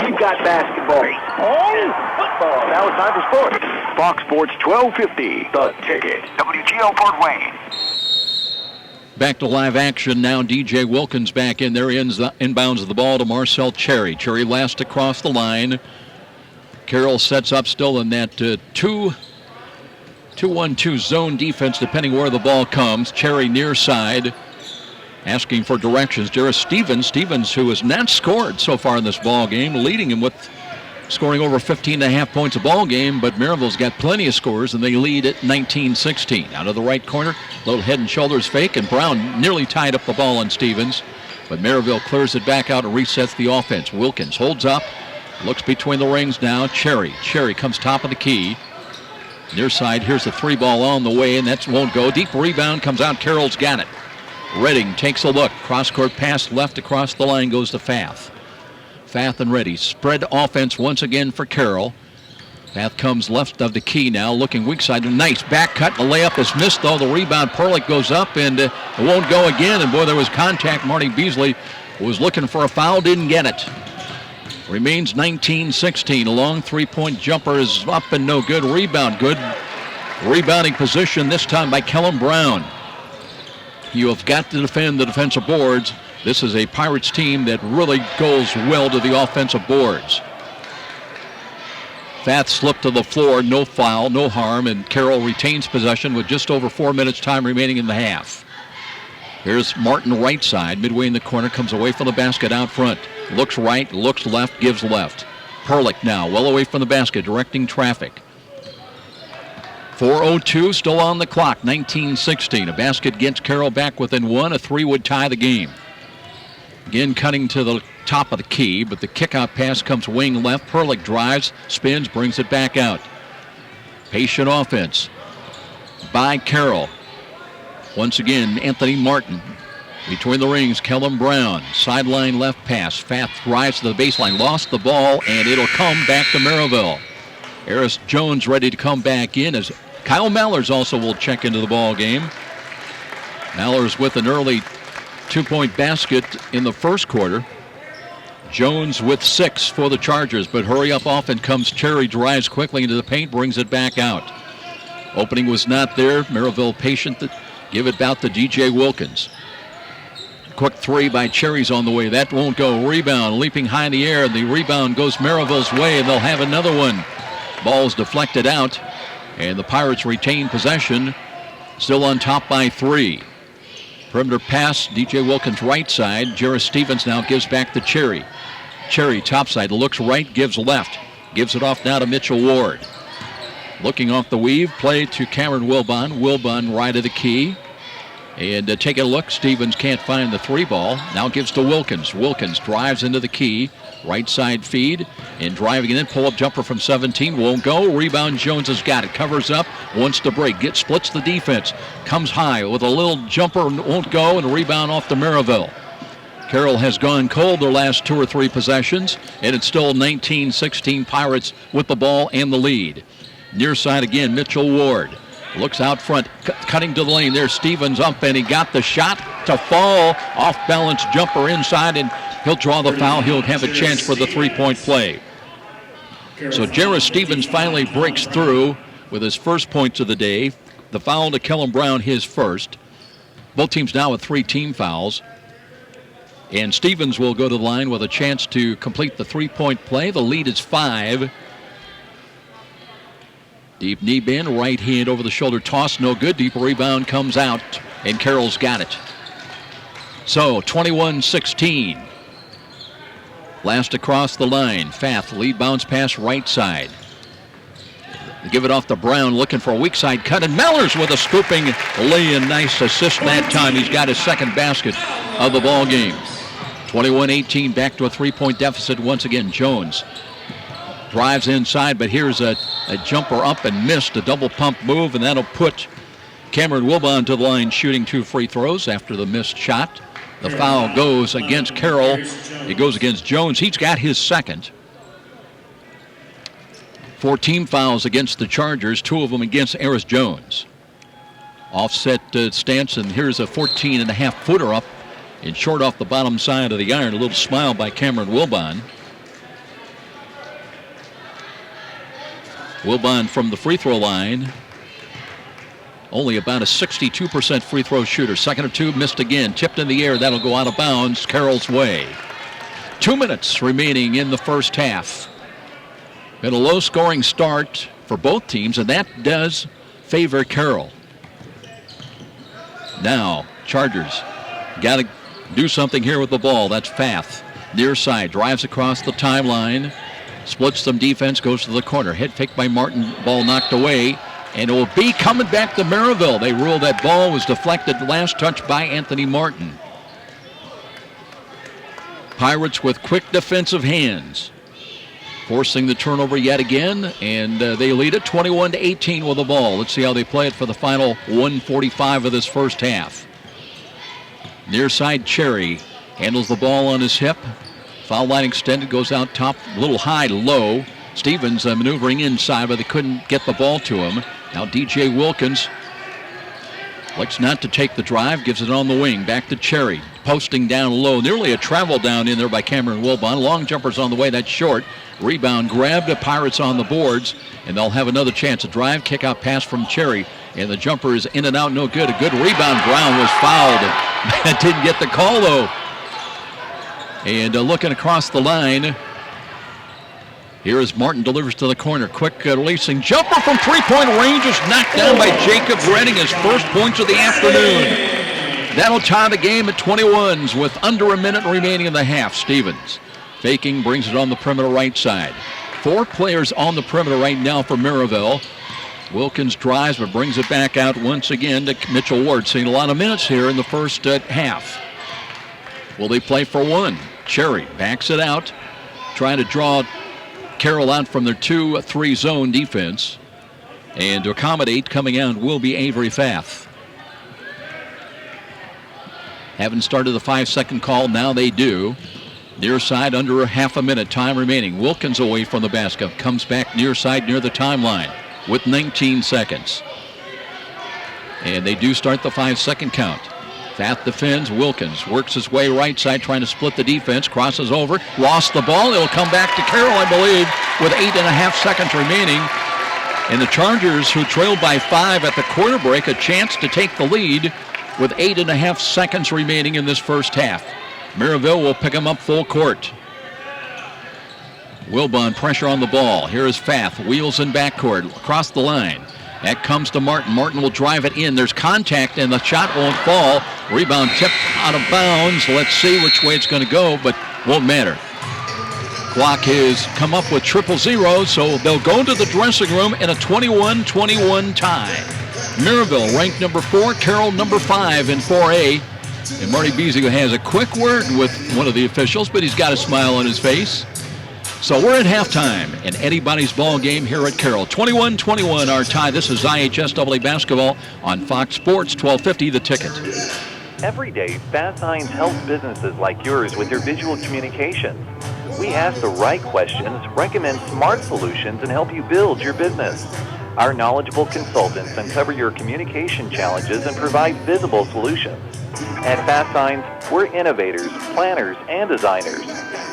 You've got basketball. Football. Now it's time for sports. Fox Sports 1250, The Ticket. WGO Fort Wayne. Back to live action now. DJ Wilkins back in there. Inbounds of the ball to Marcel Cherry. Cherry last across the line. Carroll sets up still in that 2-1-2 zone defense, depending where the ball comes. Cherry near side, asking for directions. Jarrett Stevens, who has not scored so far in this ball game, leading him with scoring over 15.5 points a ball game, but Merrillville's got plenty of scores, and they lead at 19-16. Out of the right corner, little head and shoulders fake, and Brown nearly tied up the ball on Stevens, but Merrillville clears it back out and resets the offense. Wilkins holds up, looks between the rings now. Cherry comes top of the key. Near side, here's the three ball on the way, and that won't go. Deep rebound comes out. Carroll's got it. Redding takes a look. Cross-court pass left across the line goes to Fath. Fath and Reddy. Spread offense once again for Carroll. Fath comes left of the key now, looking weak side. A nice back cut. The layup is missed, though. The rebound, Perlick goes up, and it won't go again. And, boy, there was contact. Marty Beasley was looking for a foul, didn't get it. Remains 19-16. A long three-point jumper is up and no good. Rebound, good rebounding position this time by Kellen Brown. You have got to defend the defensive boards. This is a Pirates team that really goes well to the offensive boards. Fath slipped to the floor, no foul, no harm, and Carroll retains possession with just over 4 minutes time remaining in the half. Here's Martin right side, midway in the corner, comes away from the basket out front. Looks right, looks left, gives left. Perlick now, well away from the basket, directing traffic. 4:02 still on the clock, 19-16. A basket gets Carroll back within one. A three would tie the game. Again, cutting to the top of the key, but the kickout pass comes wing left. Perlick drives, spins, brings it back out. Patient offense by Carroll. Once again, Anthony Martin. Between the rings, Kellen Brown. Sideline left pass. Fath drives to the baseline, lost the ball, and it'll come back to Merrillville. Eris Jones ready to come back in as Kyle Mallers also will check into the ball game. Mallers with an early two-point basket in the first quarter. Jones with 6 for the Chargers, but hurry up often comes Cherry, drives quickly into the paint, brings it back out. Opening was not there. Merrillville patient to give it out to DJ Wilkins. Quick three by Cherry's on the way. That won't go. Rebound, leaping high in the air. The rebound goes Merrillville's way, and they'll have another one. Ball's deflected out, and the Pirates retain possession. Still on top by 3. Perimeter pass, DJ Wilkins right side. Jarrett Stevens now gives back to Cherry. Cherry topside, looks right, gives left. Gives it off now to Mitchell Ward. Looking off the weave, play to Cameron Wilbon. Wilbon right of the key. And take a look, Stevens can't find the three ball. Now gives to Wilkins. Wilkins drives into the key. Right side feed. And driving it in, pull-up jumper from 17. Won't go. Rebound, Jones has got it. Covers up, wants to break. Splits the defense. Comes high with a little jumper, won't go, and a rebound off to Merrillville. Carroll has gone cold their last 2 or 3 possessions, and it's still 19-16 Pirates with the ball and the lead. Near side again, Mitchell Ward. Looks out front, cutting to the lane. There's Stevens up, and he got the shot to fall. Off-balance jumper inside, and he'll draw the foul. He'll have a chance for the three-point play. So Jarrett Stevens finally breaks through with his first points of the day. The foul to Kellen Brown, his first. Both teams now with 3 team fouls. And Stevens will go to the line with a chance to complete the three-point play. The lead is 5. Deep knee bend, right hand over the shoulder toss, no good. Deep rebound comes out, and Carroll's got it. So 21-16. Last across the line. Fath, lead bounce pass right side. They give it off to Brown, looking for a weak side cut, and Mellors with a scooping lay-in. Nice assist that time. He's got his second basket of the ball game. 21-18, back to a 3-point deficit once again. Jones drives inside, but here's a jumper up and missed, a double pump move, and that'll put Cameron Wilbon to the line shooting 2 free throws after the missed shot. The foul goes against Carroll. It goes against Jones. He's got his second. 4 team fouls against the Chargers, 2 of them against Eris Jones. Offset stance, and here's a 14.5-footer up and short off the bottom side of the iron. A little smile by Cameron Wilbon. Wilbon from the free throw line, only about a 62% free throw shooter. Second or 2, missed again. Tipped in the air. That'll go out of bounds Carroll's way. 2 minutes remaining in the first half. Been a low-scoring start for both teams, and that does favor Carroll. Now, Chargers got to do something here with the ball. That's Fath. Near side, drives across the timeline. Splits some defense, goes to the corner. Head fake by Martin, ball knocked away. And it will be coming back to Merrillville. They ruled that ball was deflected, last touch by Anthony Martin. Pirates with quick defensive hands, forcing the turnover yet again, and they lead it 21-18 with the ball. Let's see how they play it for the final 1:45 of this first half. Near side, Cherry handles the ball on his hip. Foul line extended, goes out top, a little high, low. Stevens maneuvering inside, but they couldn't get the ball to him. Now DJ Wilkins Looks not to take the drive, gives it on the wing. Back to Cherry, posting down low. Nearly a travel down in there by Cameron Wilbon. Long jumper's on the way, that's short. Rebound grabbed, the Pirates on the boards, and they'll have another chance. A drive, kick out pass from Cherry, and the jumper is in and out, no good. A good rebound. Brown was fouled. That didn't get the call, though. And looking across the line, here is Martin, delivers to the corner. Quick releasing jumper from three-point range is knocked down by Jacob, getting his first points of the afternoon. That'll tie the game at 21s with under a minute remaining in the half. Stevens faking, brings it on the perimeter right side. 4 players on the perimeter right now for Merrillville. Wilkins drives but brings it back out once again to Mitchell Ward. Seeing a lot of minutes here in the first half. Will they play for one? Cherry backs it out, trying to draw Carroll out from their 2-3 zone defense. And to accommodate coming out will be Avery Fath. Haven't started the 5-second call, now they do. Near side, under a half a minute, time remaining. Wilkins away from the basket, comes back near side near the timeline with 19 seconds. And they do start the 5-second count. Fath defends. Wilkins works his way right side, trying to split the defense. Crosses over. Lost the ball. It'll come back to Carroll, I believe, with 8.5 seconds remaining. And the Chargers, who trailed by 5 at the quarter break, a chance to take the lead with 8.5 seconds remaining in this first half. Merrillville will pick him up full court. Wilbon pressure on the ball. Here is Fath. Wheels in backcourt. Across the line. That comes to Martin. Martin will drive it in. There's contact and the shot won't fall. Rebound tipped out of bounds. Let's see which way it's going to go, but won't matter. Clock has come up with 0-0, so they'll go to the dressing room in a 21-21 tie. Merrillville ranked number 4, Carroll number 5 in 4A. And Marty Beasley has a quick word with one of the officials, but he's got a smile on his face. So we're at halftime in anybody's ball game here at Carroll. 21-21 our tie. This is IHSAA basketball on Fox Sports 1250 The Ticket. Every day, Fast Signs helps businesses like yours with your visual communications. We ask the right questions, recommend smart solutions, and help you build your business. Our knowledgeable consultants uncover your communication challenges and provide visible solutions. At Fast Signs, we're innovators, planners, and designers.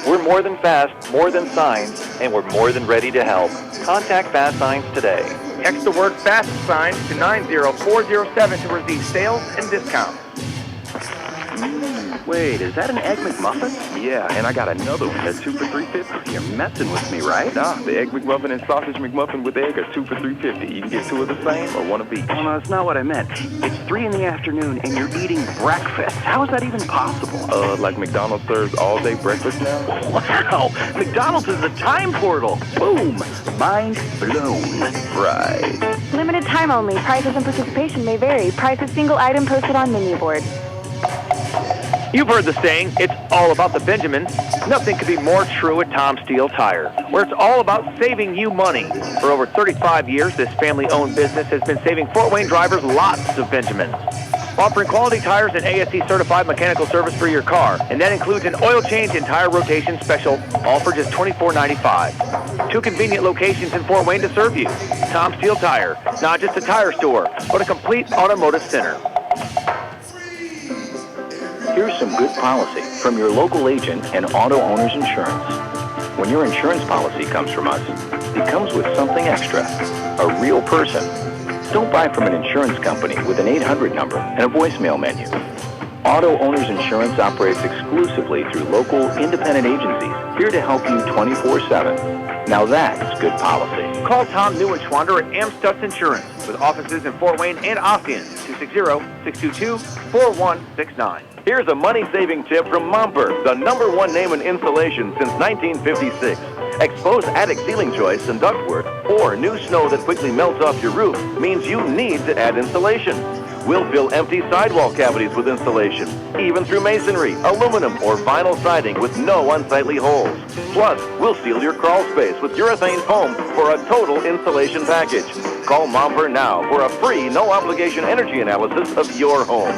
We're more than fast, more than signs, and we're more than ready to help. Contact Fast Signs today. Text the word FAST Signs to 90407 to receive sales and discounts. Wait, is that an Egg McMuffin? Yeah, and I got another one that's 2 for $3.50. You're messing with me, right? Nah, the Egg McMuffin and Sausage McMuffin with egg are 2 for $3.50. You can get 2 of the same or 1 of each. Oh, no, that's not what I meant. It's 3 in the afternoon and you're eating breakfast. How is that even possible? Like McDonald's serves all-day breakfast now? Wow, McDonald's is a time portal. Boom, mind blown. Right. Limited time only. Prices and participation may vary. Price of single item posted on menu board. You've heard the saying, it's all about the Benjamins. Nothing could be more true at Tom Steel Tire, where it's all about saving you money. For over 35 years, this family-owned business has been saving Fort Wayne drivers lots of Benjamins. Offering quality tires and ASE-certified mechanical service for your car, and that includes an oil change and tire rotation special, all for just $24.95. 2 convenient locations in Fort Wayne to serve you. Tom Steel Tire, not just a tire store, but a complete automotive center. Here's some good policy from your local agent and Auto Owners Insurance. When your insurance policy comes from us, it comes with something extra, a real person. Don't buy from an insurance company with an 800 number and a voicemail menu. Auto Owners Insurance operates exclusively through local independent agencies here to help you 24/7. Now that's good policy. Call Tom New and Schwander at Amstutz Insurance with offices in Fort Wayne and Ossian, 260-622-4169. Here's a money-saving tip from Momper, the #1 name in insulation since 1956. Exposed attic ceiling joists and ductwork or new snow that quickly melts off your roof means you need to add insulation. We'll fill empty sidewall cavities with insulation, even through masonry, aluminum, or vinyl siding with no unsightly holes. Plus, we'll seal your crawl space with urethane foam for a total insulation package. Call Momper now for a free, no-obligation energy analysis of your home.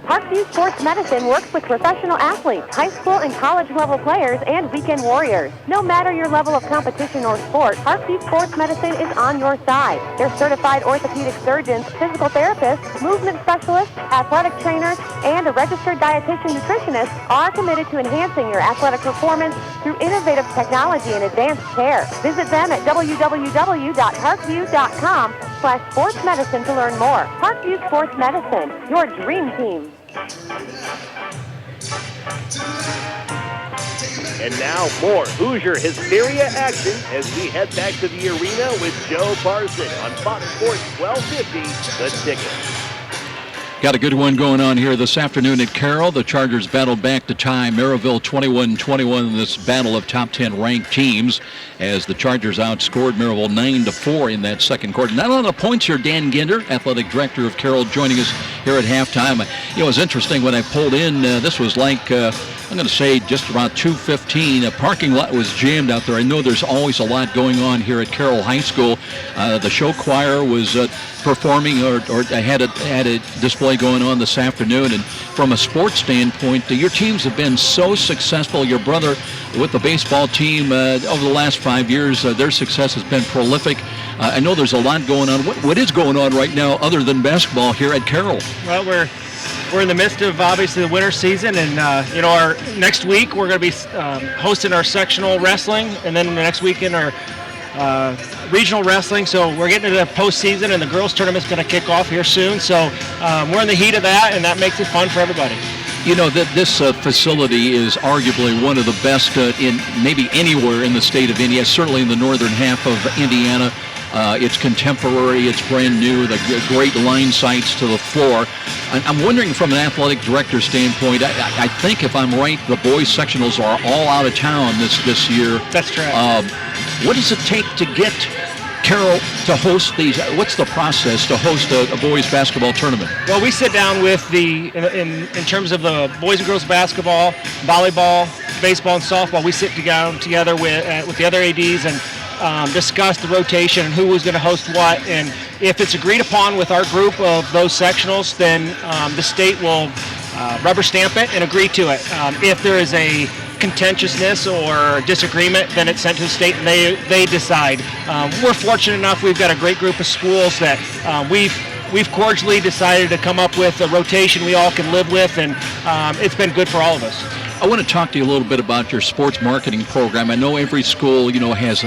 Parkview Sports Medicine works with professional athletes, high school and college level players, and weekend warriors. No matter your level of competition or sport, Parkview Sports Medicine is on your side. Their certified orthopedic surgeons, physical therapists, movement specialists, athletic trainers, and a registered dietitian nutritionist are committed to enhancing your athletic performance through innovative technology and advanced care. Visit them at www.parkview.com/sportsmedicine to learn more. Parkview Sports Medicine, your dream team. And now more Hoosier Hysteria action as we head back to the arena with Joe Parson on Fox Sports 1250, The Ticket. Got a good one going on here this afternoon at Carroll. The Chargers battled back to tie Merrillville 21-21 in this battle of top 10 ranked teams as the Chargers outscored Merrillville 9-4 in that second quarter. Not a lot of points here. Dan Ginder, athletic director of Carroll, joining us here at halftime. You know, it was interesting when I pulled in. This was like, I'm going to say just around 2:15. A parking lot was jammed out there. I know there's always a lot going on here at Carroll High School. The show choir was performing or had a display going on this afternoon. And from a sports standpoint, your teams have been so successful. Your brother with the baseball team over the last 5 years, their success has been prolific. I know there's a lot going on. What is going on right now other than basketball here at Carroll? Well, we're in the midst of obviously the winter season, and our next week we're going to be hosting our sectional wrestling, and then the next weekend our regional wrestling. So we're getting into the postseason, and the girls tournament's going to kick off here soon. So we're in the heat of that, and that makes it fun for everybody. You know, this facility is arguably one of the best in maybe anywhere in the state of Indiana, certainly in the northern half of Indiana. It's contemporary, it's brand new, the great line sights to the floor. I'm wondering from an athletic director standpoint, I think if I'm right, the boys sectionals are all out of town this year. That's correct. What does it take to get Carroll to host these? What's the process to host a boys basketball tournament? Well, we sit down with in terms of the boys and girls basketball, volleyball, baseball, and softball. We sit down together with the other ADs and discuss the rotation and who was going to host what. And if it's agreed upon with our group of those sectionals, then the state will rubber stamp it and agree to it. If there is a contentiousness or disagreement, then it's sent to the state and they decide. We're fortunate enough, we've got a great group of schools that we've cordially decided to come up with a rotation we all can live with, and it's been good for all of us. I want to talk to you a little bit about your sports marketing program. I know every school, has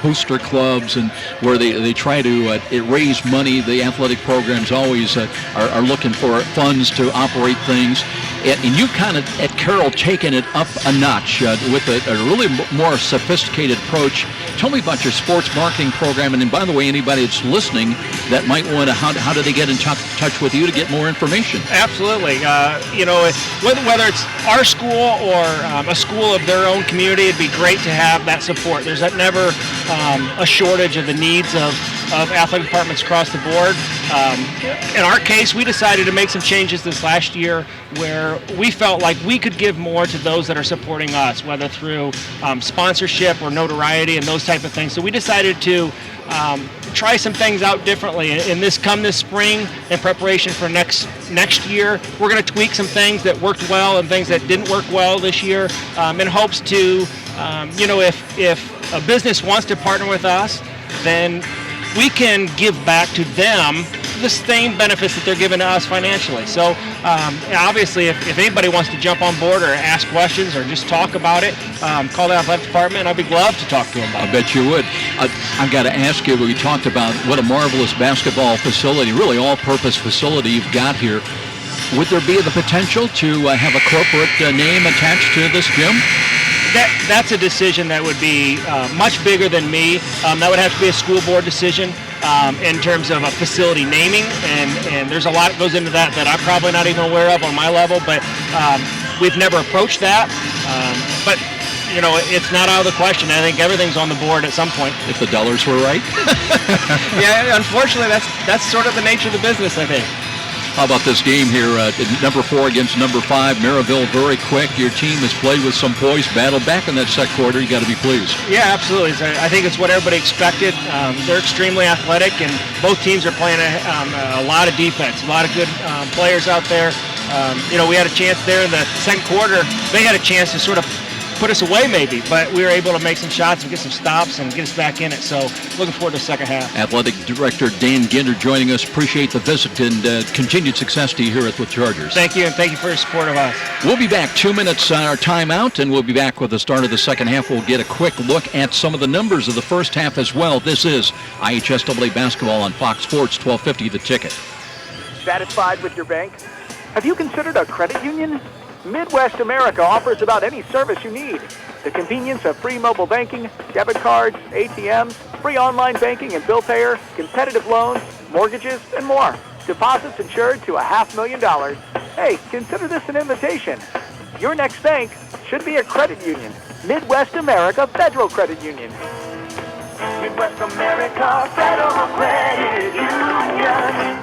booster clubs and where they try to raise money. The athletic programs always are looking for funds to operate things. And you kind of, at Carroll, taken it up a notch with a really more sophisticated approach. Tell me about your sports marketing program. And by the way, anybody that's listening that might want to, how do they get in touch with you to get more information? Absolutely. Whether it's our school or a school of their own community, it'd be great to have that support. There's never a shortage of the needs of athletic departments across the board. In our case, we decided to make some changes this last year where we felt like we could give more to those that are supporting us, whether through sponsorship or notoriety and those type of things. So we decided to try some things out differently. And this spring, in preparation for next year, we're going to tweak some things that worked well and things that didn't work well this year, in hopes to, if a business wants to partner with us, then we can give back to them the same benefits that they're giving to us financially. So obviously, if anybody wants to jump on board or ask questions or just talk about it, call the athletic department. I'd be glad to talk to them about it. I bet you would. I've got to ask you, we talked about what a marvelous basketball facility, really all-purpose facility you've got here. Would there be the potential to have a corporate name attached to this gym? That's a decision that would be much bigger than me. That would have to be a school board decision in terms of a facility naming, and there's a lot that goes into that I'm probably not even aware of on my level, but we've never approached that. But it's not out of the question. I think everything's on the board at some point. If the dollars were right. Yeah, unfortunately, that's sort of the nature of the business, I think. How about this game here? Number 4 against number 5. Merrillville very quick. Your team has played with some poise, battled back in that second quarter. You got to be pleased. Yeah, absolutely. I think it's what everybody expected. They're extremely athletic, and both teams are playing a lot of defense. A lot of good players out there. We had a chance there in the second quarter. They had a chance to sort of put us away maybe, but we were able to make some shots and get some stops and get us back in it. So looking forward to the second half. Athletic Director Dan Ginder joining us. Appreciate the visit and continued success to you here at the Chargers. Thank you, and thank you for your support of us. We'll be back 2 minutes on our timeout, and we'll be back with the start of the second half. We'll get a quick look at some of the numbers of the first half as well. This is IHSAA basketball on Fox Sports 1250 The Ticket. Satisfied with your bank? Have you considered a credit union? Midwest America offers about any service you need. The convenience of free mobile banking, debit cards, ATMs, free online banking and bill payer, competitive loans, mortgages, and more. Deposits insured to $500,000. Hey, consider this an invitation. Your next bank should be a credit union. Midwest America Federal Credit Union. Midwest America Federal Credit Union.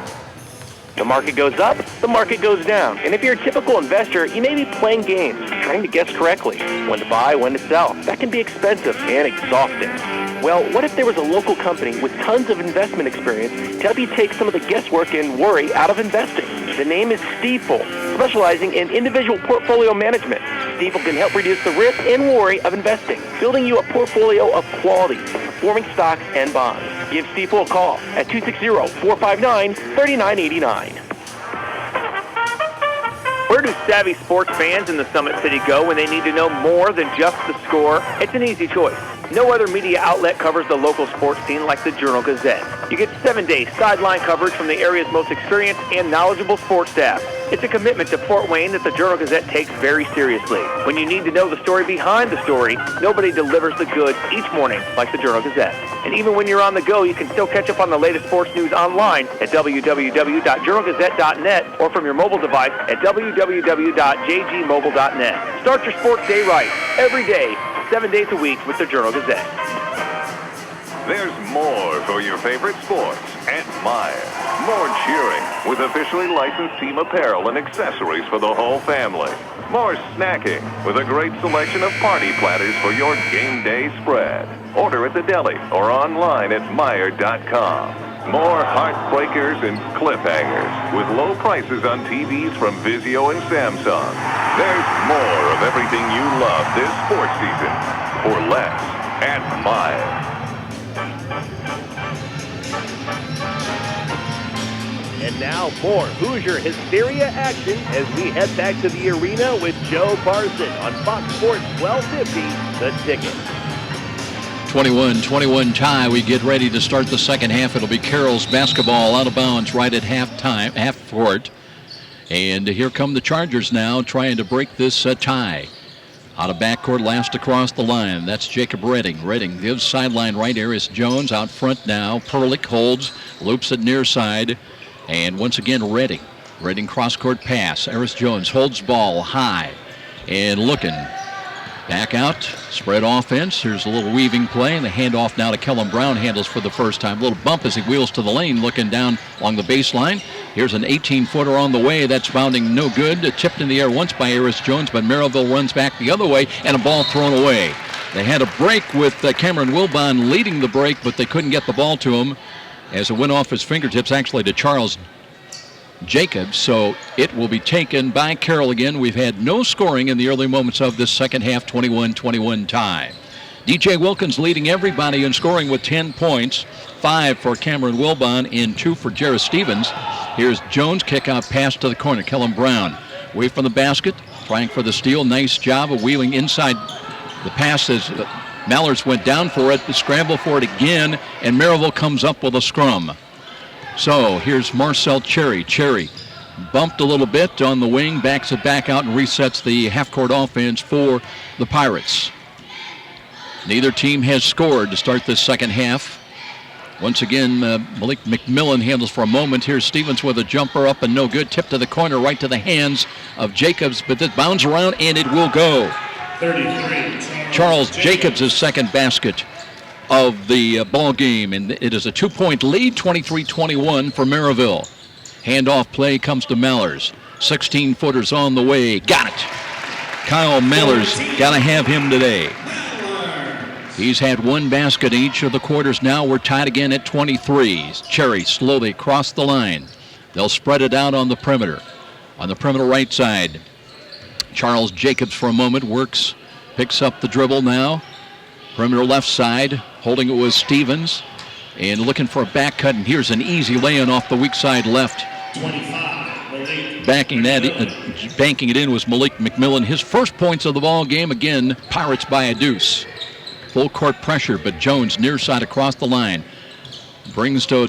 The market goes up, the market goes down. And if you're a typical investor, you may be playing games, trying to guess correctly when to buy, when to sell. That can be expensive and exhausting. Well, what if there was a local company with tons of investment experience to help you take some of the guesswork and worry out of investing? The name is Stifel, specializing in individual portfolio management. Stifel can help reduce the risk and worry of investing, building you a portfolio of quality, performing stocks and bonds. Give Stifel a call at 260-459-3989. Where do savvy sports fans in the Summit City go when they need to know more than just the score? It's an easy choice. No other media outlet covers the local sports scene like the Journal-Gazette. You get 7-day sideline coverage from the area's most experienced and knowledgeable sports staff. It's a commitment to Fort Wayne that the Journal-Gazette takes very seriously. When you need to know the story behind the story, nobody delivers the goods each morning like the Journal-Gazette. And even when you're on the go, you can still catch up on the latest sports news online at www.journalgazette.net or from your mobile device at www.jgmobile.net. Start your sports day right, every day, 7 days a week with the Journal-Gazette. There's more for your favorite sports at Meijer. More cheering with officially licensed team apparel and accessories for the whole family. More snacking with a great selection of party platters for your game day spread. Order at the deli or online at Meijer.com. More heartbreakers and cliffhangers with low prices on TVs from Vizio and Samsung. There's more of everything you love this sports season for less at Meijer. And now more Hoosier Hysteria action as we head back to the arena with Joe Parson on Fox Sports 1250, The Ticket. 21-21 tie. We get ready to start the second half. It'll be Carroll's basketball out of bounds right at half court. And here come the Chargers now trying to break this tie. Out of backcourt, last across the line. That's Jacob Redding. Redding gives sideline right. Eris Jones out front now. Perlich holds, loops it near side. And once again, Redding. Redding cross-court pass. Eris Jones holds ball high. And looking. Back out. Spread offense. Here's a little weaving play. And the handoff now to Kellen Brown. Handles for the first time. A little bump as he wheels to the lane. Looking down along the baseline. Here's an 18-footer on the way. That's bounding no good. Tipped in the air once by Eris Jones. But Merrillville runs back the other way. And a ball thrown away. They had a break with Cameron Wilbon leading the break. But they couldn't get the ball to him. As it went off his fingertips actually to Charles Jacobs, so it will be taken by Carroll again. We've had no scoring in the early moments of this second half, 21-21 tie. DJ Wilkins leading everybody in scoring with 10 points, 5 for Cameron Wilbon and 2 for Jarrett Stevens. Here's Jones, kick out pass to the corner. Kellen Brown away from the basket, trying for the steal. Nice job of wheeling inside the pass as Mallers went down for it, scramble for it again, and Merrillville comes up with a scrum. So here's Marcel Cherry. Cherry bumped a little bit on the wing, backs it back out and resets the half-court offense for the Pirates. Neither team has scored to start this second half. Once again, Malik McMillan handles for a moment. Here's Stevens with a jumper up and no good. Tip to the corner, right to the hands of Jacobs, but this bounds around and it will go. 33. Charles Jacobs' second basket of the ball game, and it is a 2-point lead, 23-21 for Merrillville. Handoff play comes to Mallers. 16-footers on the way. Got it. Kyle Mallers, got to have him today. He's had one basket in each of the quarters now. We're tied again at 23. Cherry slowly across the line. They'll spread it out on the perimeter. On the perimeter right side, Charles Jacobs for a moment works, picks up the dribble now. Perimeter left side, holding it was Stevens, and looking for a back cut, and here's an easy lay-in off the weak side left. 25, Malik. Banking it in was Malik McMillan. His first points of the ball game. Again, Pirates by a deuce. Full court pressure, but Jones near side across the line. Brings to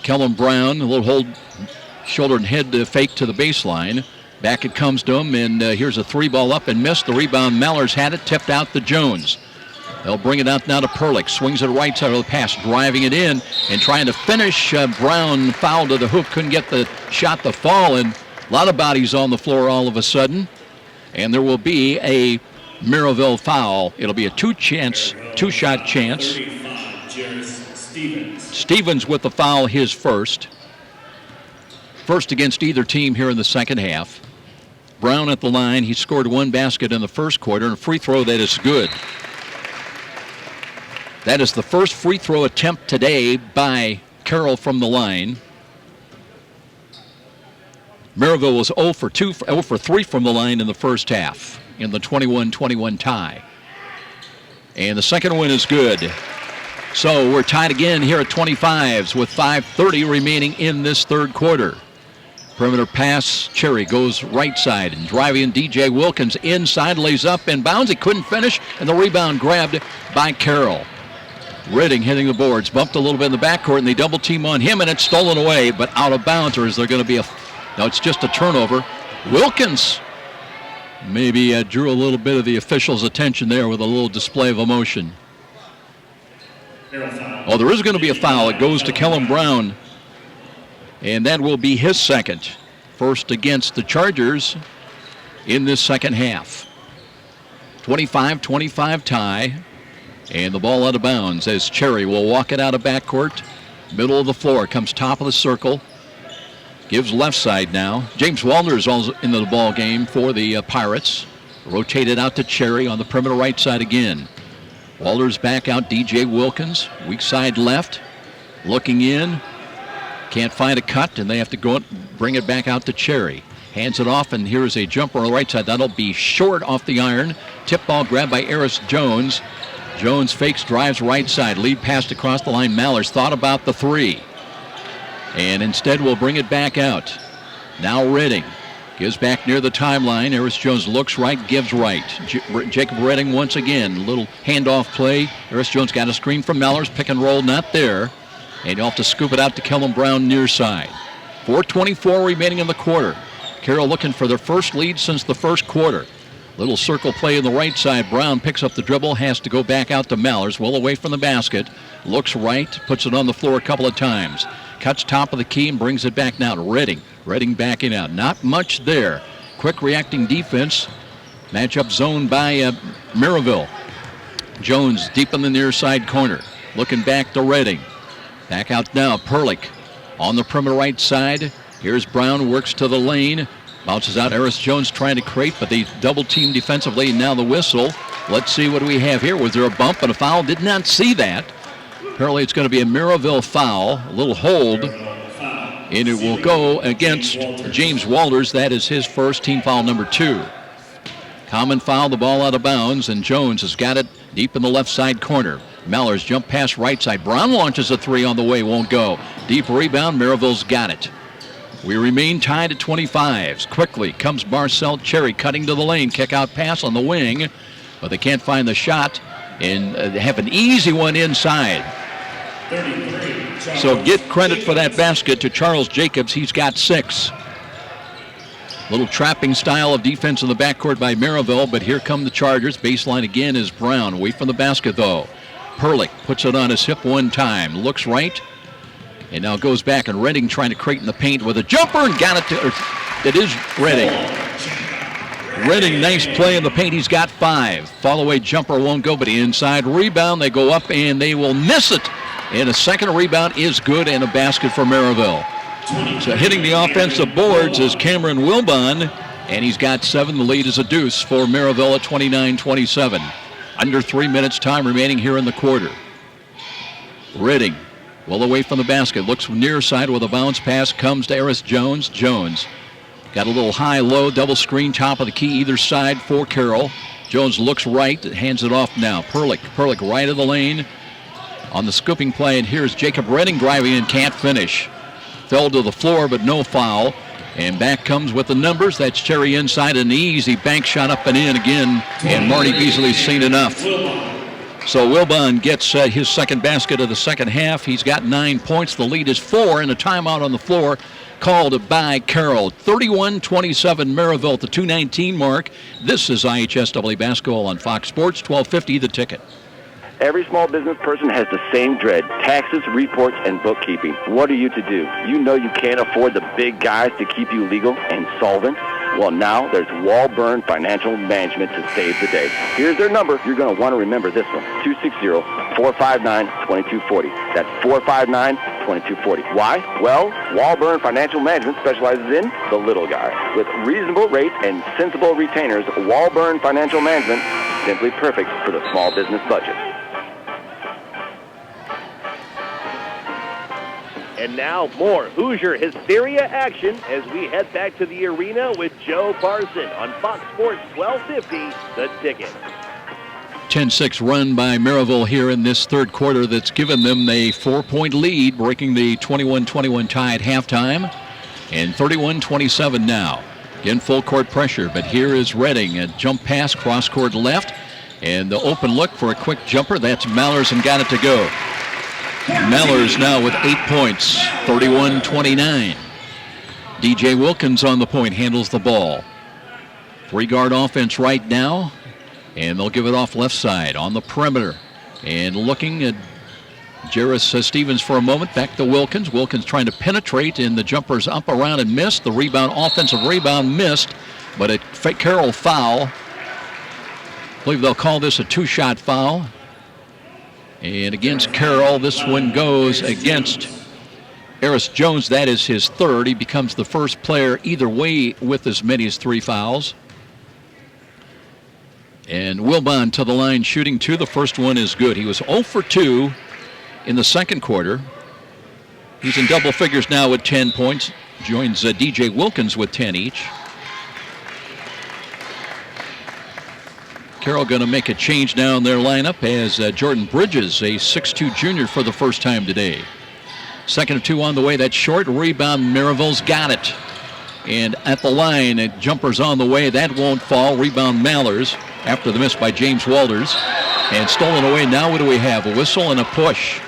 Kellen Brown, a little hold, shoulder and head fake to the baseline. Back it comes to him, and here's a three ball up and missed. The rebound, Mallers had it, tipped out to Jones. They'll bring it out now to Perlich. Swings it right side of the pass, driving it in and trying to finish. Brown fouled to the hoop, couldn't get the shot to fall, and a lot of bodies on the floor all of a sudden. And there will be a Merrillville foul. It'll be a two-shot chance. 35, Stevens with the foul, his first. First against either team here in the second half. Brown at the line. He scored one basket in the first quarter, and a free throw that is good. That is the first free throw attempt today by Carroll from the line. Merrillville was 0 for 3 from the line in the first half in the 21-21 tie. And the second one is good. So we're tied again here at 25s with 5:30 remaining in this third quarter. Perimeter pass, Cherry goes right side and driving in DJ Wilkins inside, lays up and bounds. He couldn't finish, and the rebound grabbed by Carroll. Redding hitting the boards, bumped a little bit in the backcourt, and they double team on him, and it's stolen away, but out of bounds, or is there going to be no, it's just a turnover. Wilkins maybe drew a little bit of the officials' attention there with a little display of emotion. Oh, there is going to be a foul. It goes to Kellen Brown, and that will be his second. First against the Chargers in this second half. 25-25 tie. And the ball out of bounds as Cherry will walk it out of backcourt. Middle of the floor, comes top of the circle. Gives left side now. James Waldner is also in the ball game for the Pirates. Rotated out to Cherry on the perimeter right side again. Waldner's back out, DJ Wilkins. Weak side left. Looking in. Can't find a cut, and they have to go bring it back out to Cherry. Hands it off, and here's a jumper on the right side. That'll be short off the iron. Tip ball grabbed by Eris Jones. Jones fakes, drives right side. Lead passed across the line. Mallers thought about the three. And instead will bring it back out. Now Redding gives back near the timeline. Eris Jones looks right, gives right. Jacob Redding once again. Little handoff play. Eris Jones got a screen from Mallers. Pick and roll not there. And you'll have to scoop it out to Kellen Brown near side. 4:24 remaining in the quarter. Carroll looking for their first lead since the first quarter. Little circle play on the right side. Brown picks up the dribble, has to go back out to Mallers, well away from the basket. Looks right, puts it on the floor a couple of times. Cuts top of the key and brings it back now to Redding. Redding backing out. Not much there. Quick reacting defense. Matchup zone by Merrillville. Jones deep in the near side corner. Looking back to Redding. Back out now, Perlich on the perimeter right side. Here's Brown, works to the lane. Bounces out. Eris Jones trying to create, but they double team defensively. Now the whistle. Let's see what we have here. Was there a bump and a foul? Did not see that. Apparently it's going to be a Merrillville foul. A little hold. And it will go against James Walters. That is his first, team foul number 2. Common foul, the ball out of bounds, and Jones has got it deep in the left side corner. Mallers jump pass right side. Brown launches a three on the way, won't go. Deep rebound, Merrillville's got it. We remain tied at 25s. Quickly comes Marcel Cherry cutting to the lane. Kick out pass on the wing, but they can't find the shot and have an easy one inside. So get credit for that basket to Charles Jacobs. He's got 6. Little trapping style of defense in the backcourt by Merrillville, but here come the Chargers. Baseline again is Brown. Away from the basket, though. Perlich puts it on his hip one time. Looks right. And now goes back, and Redding trying to create in the paint with a jumper and got it to, it is Redding. Redding, nice play in the paint. He's got 5. Fall away jumper won't go, but inside rebound. They go up and they will miss it. And a second rebound is good and a basket for Merrillville. So hitting the offensive boards is Cameron Wilbon, and he's got 7. The lead is a deuce for Merrillville at 29-27. Under 3 minutes time remaining here in the quarter. Redding. Well away from the basket. Looks near side with a bounce pass. Comes to Eris Jones. Jones Got a little high-low, double screen, top of the key either side for Carroll. Jones looks right, hands it off now. Perlick right of the lane on the scooping play, and here's Jacob Redding driving in, can't finish. Fell to the floor, but no foul. And back comes with the numbers. That's Cherry inside, an easy bank shot up and in again, and Marty Beasley's seen enough. So Wilbon gets his second basket of the second half. He's got 9 points. The lead is 4, and a timeout on the floor called by Carroll. 31-27 Merrillville at the 2:19 mark. This is IHSAA basketball on Fox Sports, 1250 The Ticket. Every small business person has the same dread: taxes, reports, and bookkeeping. What are you to do? You know you can't afford the big guys to keep you legal and solvent. Well, now there's Walburn Financial Management to save the day. Here's their number. You're going to want to remember this one: 260-459-2240. That's 459-2240. Why? Well, Walburn Financial Management specializes in the little guy. With reasonable rates and sensible retainers, Walburn Financial Management, simply perfect for the small business budget. And now more Hoosier Hysteria action as we head back to the arena with Joe Parson on Fox Sports 1250, The Ticket. 10-6 run by Merrillville here in this third quarter that's given them a 4-point lead, breaking the 21-21 tie at halftime, and 31-27 now. Again, full court pressure, but here is Redding. A jump pass, cross court left, and the open look for a quick jumper. That's Mallers, and got it to go. Mallers now with 8 points, 31-29. DJ Wilkins on the point, handles the ball. Three-guard offense right now, and they'll give it off left side on the perimeter. And looking at Jarris Stevens for a moment, back to Wilkins. Wilkins trying to penetrate, and the jumper's up, around, and missed. The rebound, offensive rebound, missed, but a Carroll foul. I believe they'll call this a two-shot foul. And against Carroll, this one goes against Eris Jones. That is his third. He becomes the first player either way with as many as 3 fouls. And Wilbon to the line, shooting 2. The first one is good. He was 0 for 2 in the second quarter. He's in double figures now with 10 points. Joins DJ Wilkins with 10 each. Carroll going to make a change now in their lineup as Jordan Bridges, a 6'2 junior, for the first time today. Second of 2 on the way. That short rebound, Merrillville's got it. And at the line, jumper's on the way. That won't fall. Rebound Mallers after the miss by James Walters. And stolen away. Now what do we have? A whistle and a push.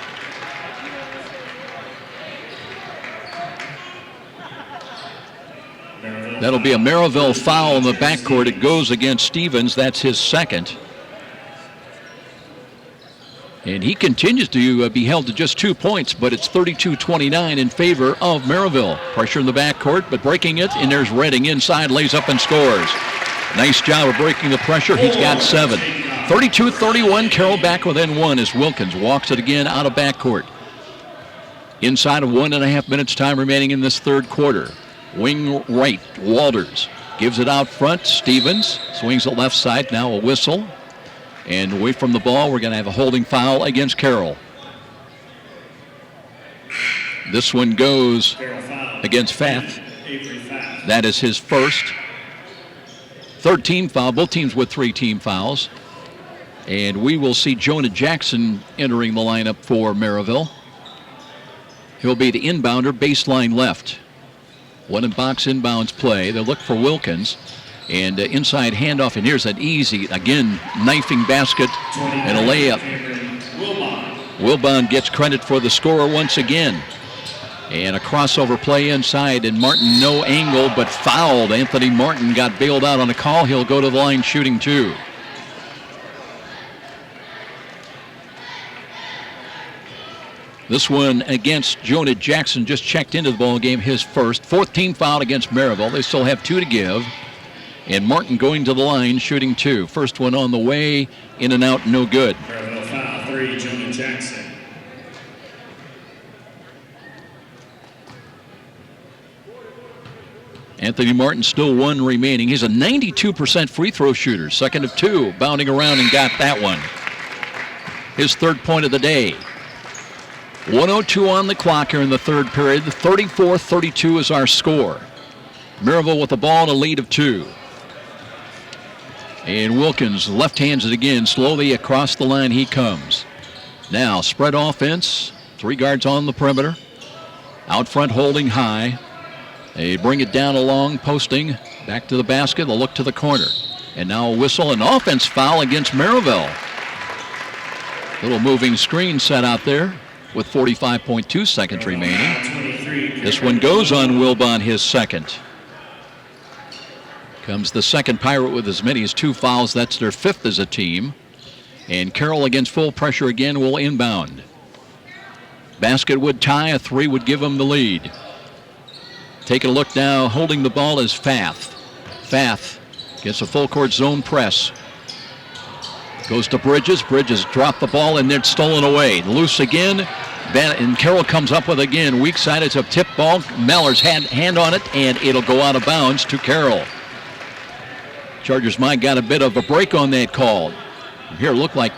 That'll be a Merrillville foul in the backcourt. It goes against Stevens. That's his second. And he continues to be held to just 2 points, but it's 32-29 in favor of Merrillville. Pressure in the backcourt, but breaking it, and there's Redding inside, lays up and scores. Nice job of breaking the pressure. He's got 7. 32-31, Carroll back within 1 as Wilkins walks it again out of backcourt. Inside of 1.5 minutes time remaining in this third quarter. Wing right, Walters gives it out front. Stevens swings it left side. Now a whistle. And away from the ball, we're going to have a holding foul against Carroll. This one goes against Fath. That is his first. Third team foul, both teams with 3 team fouls. And we will see Jonah Jackson entering the lineup for Merrillville. He'll be the inbounder, baseline left. One in box inbounds play. They'll look for Wilkins. And inside handoff, and here's an easy, again, knifing basket and a layup. Wilbon gets credit for the score once again. And a crossover play inside, and Martin no angle, but fouled. Anthony Martin got bailed out on a call. He'll go to the line shooting 2. This one against Jonah Jackson, just checked into the ball game, his first. 4th team foul against Merrillville. They still have 2 to give. And Martin going to the line, shooting 2. First one on the way, in and out, no good. Merrillville foul 3, Jonah Jackson. Anthony Martin still 1 remaining. He's a 92% free throw shooter. Second of 2, bounding around and got that one. His 3rd point of the day. 1:02 on the clock here in the third period. 34-32 is our score. Merrillville with the ball and a lead of 2. And Wilkins left-hands it again. Slowly across the line he comes. Now spread offense. 3 guards on the perimeter. Out front holding high. They bring it down along, posting. Back to the basket. They'll look to the corner. And now a whistle, an offense foul against Merrillville. Little moving screen set out there with 45.2 seconds remaining. This one goes on Wilbon, his second. Comes the second Pirate with as many as 2 fouls. That's their 5th as a team. And Carroll against full pressure again will inbound. Basket would tie. A 3 would give them the lead. Taking a look now, holding the ball is Fath. Fath gets a full court zone press. Goes to Bridges. Bridges dropped the ball and then stolen away. Loose again. And Carroll comes up with again. Weak side. It's a tip ball. Mellors had hand on it and it'll go out of bounds to Carroll. Chargers might got a bit of a break on that call. Here, looked like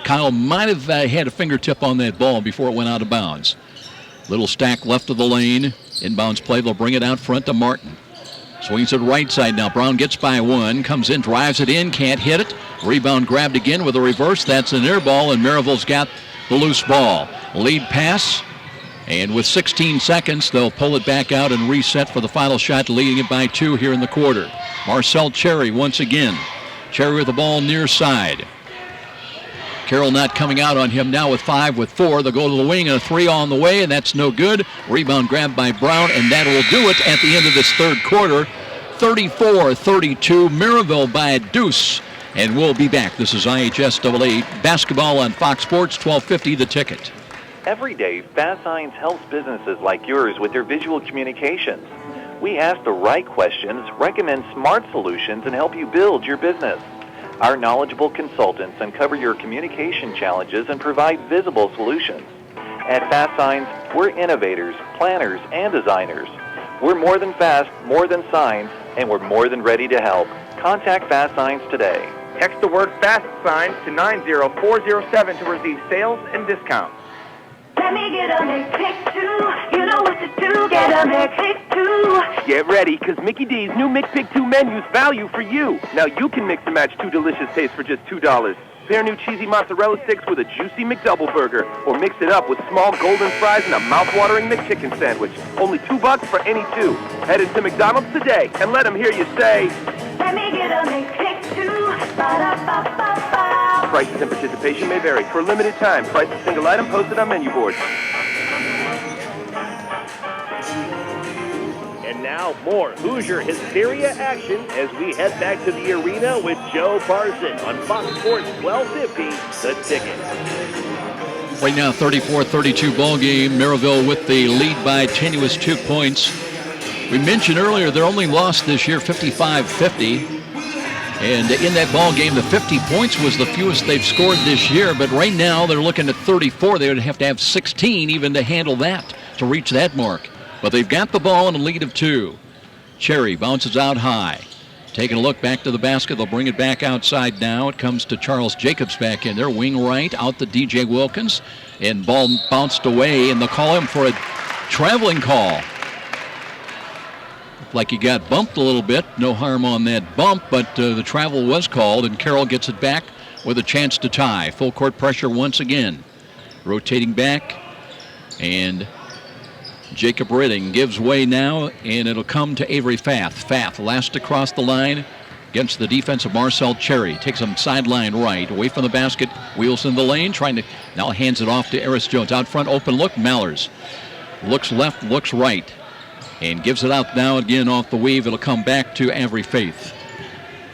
Kyle might have had a fingertip on that ball before it went out of bounds. Little stack left of the lane. Inbounds play. They'll bring it out front to Martin. Swings it right side now. Brown gets by 1. Comes in, drives it in. Can't hit it. Rebound grabbed again with a reverse. That's an air ball, and Merrillville's got the loose ball. Lead pass. And with 16 seconds, they'll pull it back out and reset for the final shot, leading it by 2 here in the quarter. Marcel Cherry once again. Cherry with the ball near side. Carroll not coming out on him now with 5 with 4. They'll go to the wing and a 3 on the way, and that's no good. Rebound grabbed by Brown, and that will do it at the end of this third quarter. 34-32, Merrillville by a deuce. And we'll be back. This is IHSAA basketball on Fox Sports, 1250 The Ticket. Every day, Fast Signs helps businesses like yours with their visual communications. We ask the right questions, recommend smart solutions, and help you build your business. Our knowledgeable consultants uncover your communication challenges and provide visible solutions. At Fast Signs, we're innovators, planners, and designers. We're more than fast, more than signs, and we're more than ready to help. Contact Fast Signs today. Text the word Fast Signs to 90407 to receive sales and discounts. Let me get a McPick 2. You know what to do. Get a McPick 2. Get ready, because Mickey D's new McPick 2 menu's value for you. Now you can mix and match 2 delicious tastes for just $2. Pair new cheesy mozzarella sticks with a juicy McDouble burger, or mix it up with small golden fries and a mouth-watering McChicken sandwich. Only $2 for any 2. Head into McDonald's today and let them hear you say, let me get a McPick 2. Ba-da-ba-ba-ba. Prices and participation may vary. For a limited time, price of single item posted on menu boards. And now more Hoosier Hysteria action as we head back to the arena with Joe Parson on Fox Sports 1250, The Ticket. Right now, 34-32 ball game. Merrillville with the lead by tenuous 2 points. We mentioned earlier their only loss this year, 55-50. And in that ball game, the 50 points was the fewest they've scored this year. But right now, they're looking at 34. They would have to have 16 even to handle that, to reach that mark. But they've got the ball in a lead of 2. Cherry bounces out high. Taking a look back to the basket. They'll bring it back outside now. It comes to Charles Jacobs back in there. Wing right out to DJ Wilkins. And ball bounced away, and they'll call him for a traveling call. Like he got bumped a little bit. No harm on that bump, but the travel was called, and Carroll gets it back with a chance to tie. Full court pressure once again. Rotating back, and Jacob Ridding gives way now, and it'll come to Avery Fath. Fath last across the line against the defense of Marcel Cherry. Takes him sideline right, away from the basket, wheels in the lane, now hands it off to Eris Jones. Out front, open look, Mellors. Looks left, looks right. And gives it out now again off the weave. It'll come back to Avery Faith.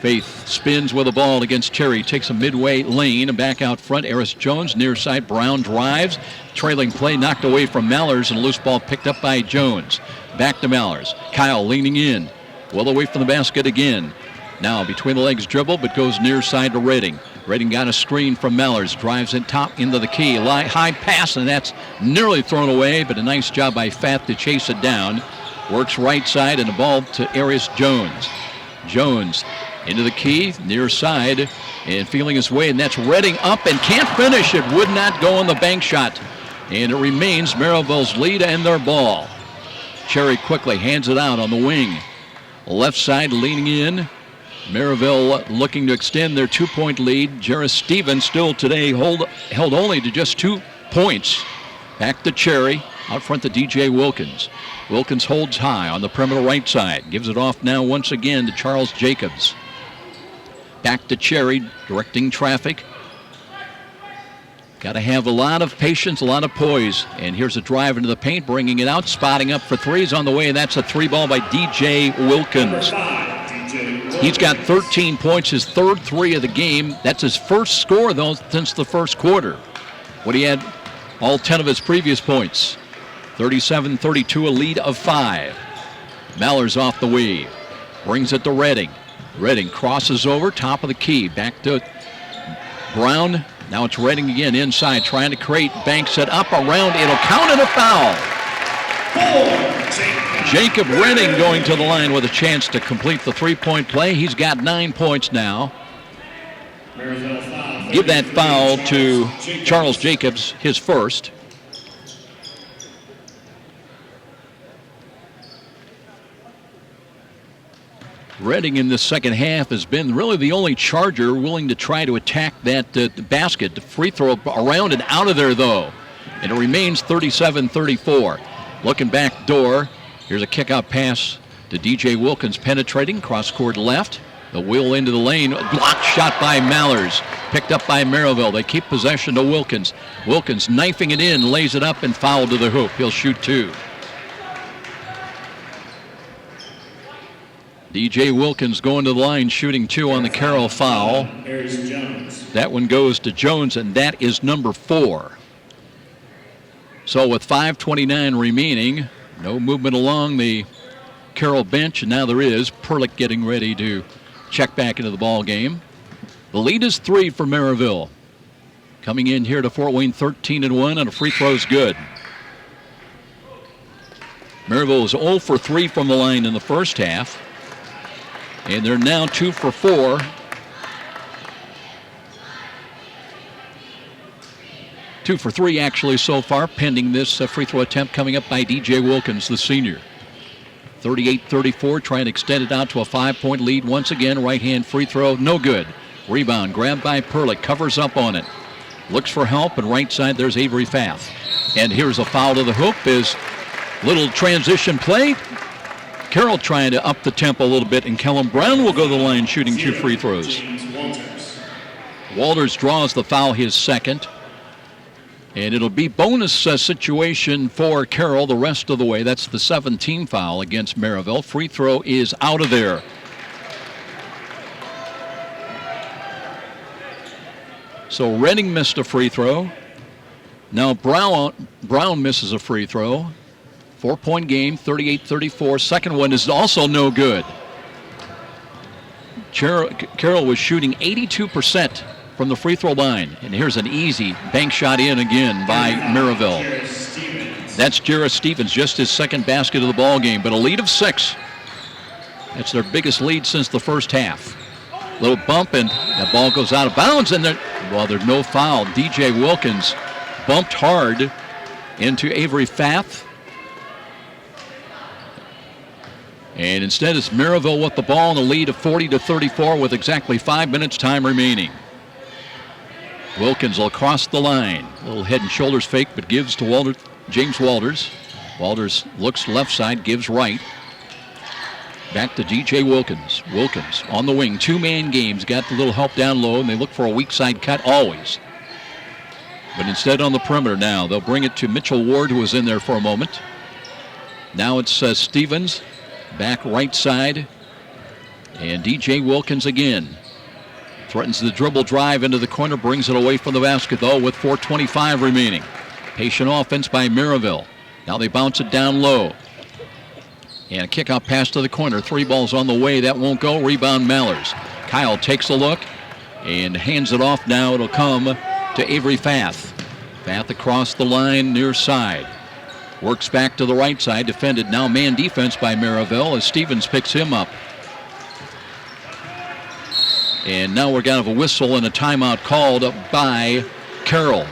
Faith spins with the ball against Cherry. Takes a midway lane and back out front. Eris Jones near side. Brown drives. Trailing play knocked away from Mellors, and a loose ball picked up by Jones. Back to Mellors. Kyle leaning in. Well away from the basket again. Now between the legs dribble, but goes near side to Redding. Redding got a screen from Mellors. Drives it top into the key. High pass, and that's nearly thrown away, but a nice job by Fath to chase it down. Works right side, and the ball to Eris Jones. Jones into the key, near side, and feeling his way, and that's Redding up and can't finish. It would not go on the bank shot, and it remains Merrillville's lead and their ball. Cherry quickly hands it out on the wing. Left side leaning in. Merrillville looking to extend their 2-point lead. Jarrett Stevens still today held only to just 2 points. Back to Cherry. Out front to DJ Wilkins. Wilkins holds high on the perimeter right side. Gives it off now once again to Charles Jacobs. Back to Cherry, directing traffic. Got to have a lot of patience, a lot of poise. And here's a drive into the paint, bringing it out, spotting up for threes on the way. And that's a 3 ball by DJ Wilkins. He's got 13 points, his third 3 of the game. That's his first score, though, since the first quarter, when he had all 10 of his previous points. 37-32, a lead of 5. Mallers off the weave. Brings it to Redding. Redding crosses over, top of the key. Back to Brown. Now it's Redding again inside, trying to create. Banks it up around. It'll count and a foul. Jacob Redding going to the line with a chance to complete the 3-point play. He's got 9 points now. Give that foul to Charles Jacobs, his first. Redding in the second half has been really the only Charger willing to try to attack that basket. The free throw around and out of there, though. And it remains 37-34. Looking back door. Here's a kick-out pass to DJ Wilkins, penetrating cross-court left. The wheel into the lane. Blocked shot by Mallers. Picked up by Merrillville. They keep possession to Wilkins. Wilkins knifing it in, lays it up and fouled to the hoop. He'll shoot 2. DJ Wilkins going to the line, shooting 2 on the Carroll foul. That one goes to Jones, and that is number 4. So with 5:29 remaining, no movement along the Carroll bench, and now there is. Perlick getting ready to check back into the ball game. The lead is 3 for Merrillville. Coming in here to Fort Wayne 13-1, and a free throw's good. Merrillville was 0 for 3 from the line in the first half. And they're now 2 for 4. Two for 3 actually so far, pending this free throw attempt coming up by DJ Wilkins, the senior. 38-34, trying to extend it out to a 5-point lead. Once again, right-hand free throw, no good. Rebound, grabbed by Perlick, covers up on it. Looks for help, and right side, there's Avery Pfaff. And here's a foul to the hoop, is little transition play. Carroll trying to up the tempo a little bit, and Kellen Brown will go to the line shooting 2 free throws. Walters draws the foul, his second. And it'll be bonus situation for Carroll the rest of the way. That's the 7th foul against Merrillville. Free throw is out of there. So Redding missed a free throw. Now Brown misses a free throw. 4-point game, 38-34. Second one is also no good. Carroll was shooting 82% from the free throw line. And here's an easy bank shot in again by Merrillville. That's Jarrett Stevens, just his second basket of the ball game, but a lead of 6. That's their biggest lead since the first half. Little bump, and that ball goes out of bounds, and there's no foul. DJ Wilkins bumped hard into Avery Pfaff. And instead it's Merrillville with the ball in a lead of 40-34 with exactly 5 minutes time remaining. Wilkins will cross the line. A little head and shoulders fake, but gives to James Walters. Walters looks left side, gives right. Back to DJ Wilkins. Wilkins on the wing, 2-man games. Got the little help down low, and they look for a weak side cut always. But instead on the perimeter now, they'll bring it to Mitchell Ward, who was in there for a moment. Now it's Stevens. Back right side. And DJ Wilkins again. Threatens the dribble drive into the corner, brings it away from the basket, though, with 4:25 remaining. Patient offense by Merrillville. Now they bounce it down low. And a kick-out pass to the corner. 3 balls on the way. That won't go. Rebound Mallers. Kyle takes a look and hands it off now. It'll come to Avery Pfaff. Pfaff across the line, near side. Works back to the right side. Defended now man defense by Merrillville as Stevens picks him up. And now we're going to have a whistle and a timeout called by Carroll.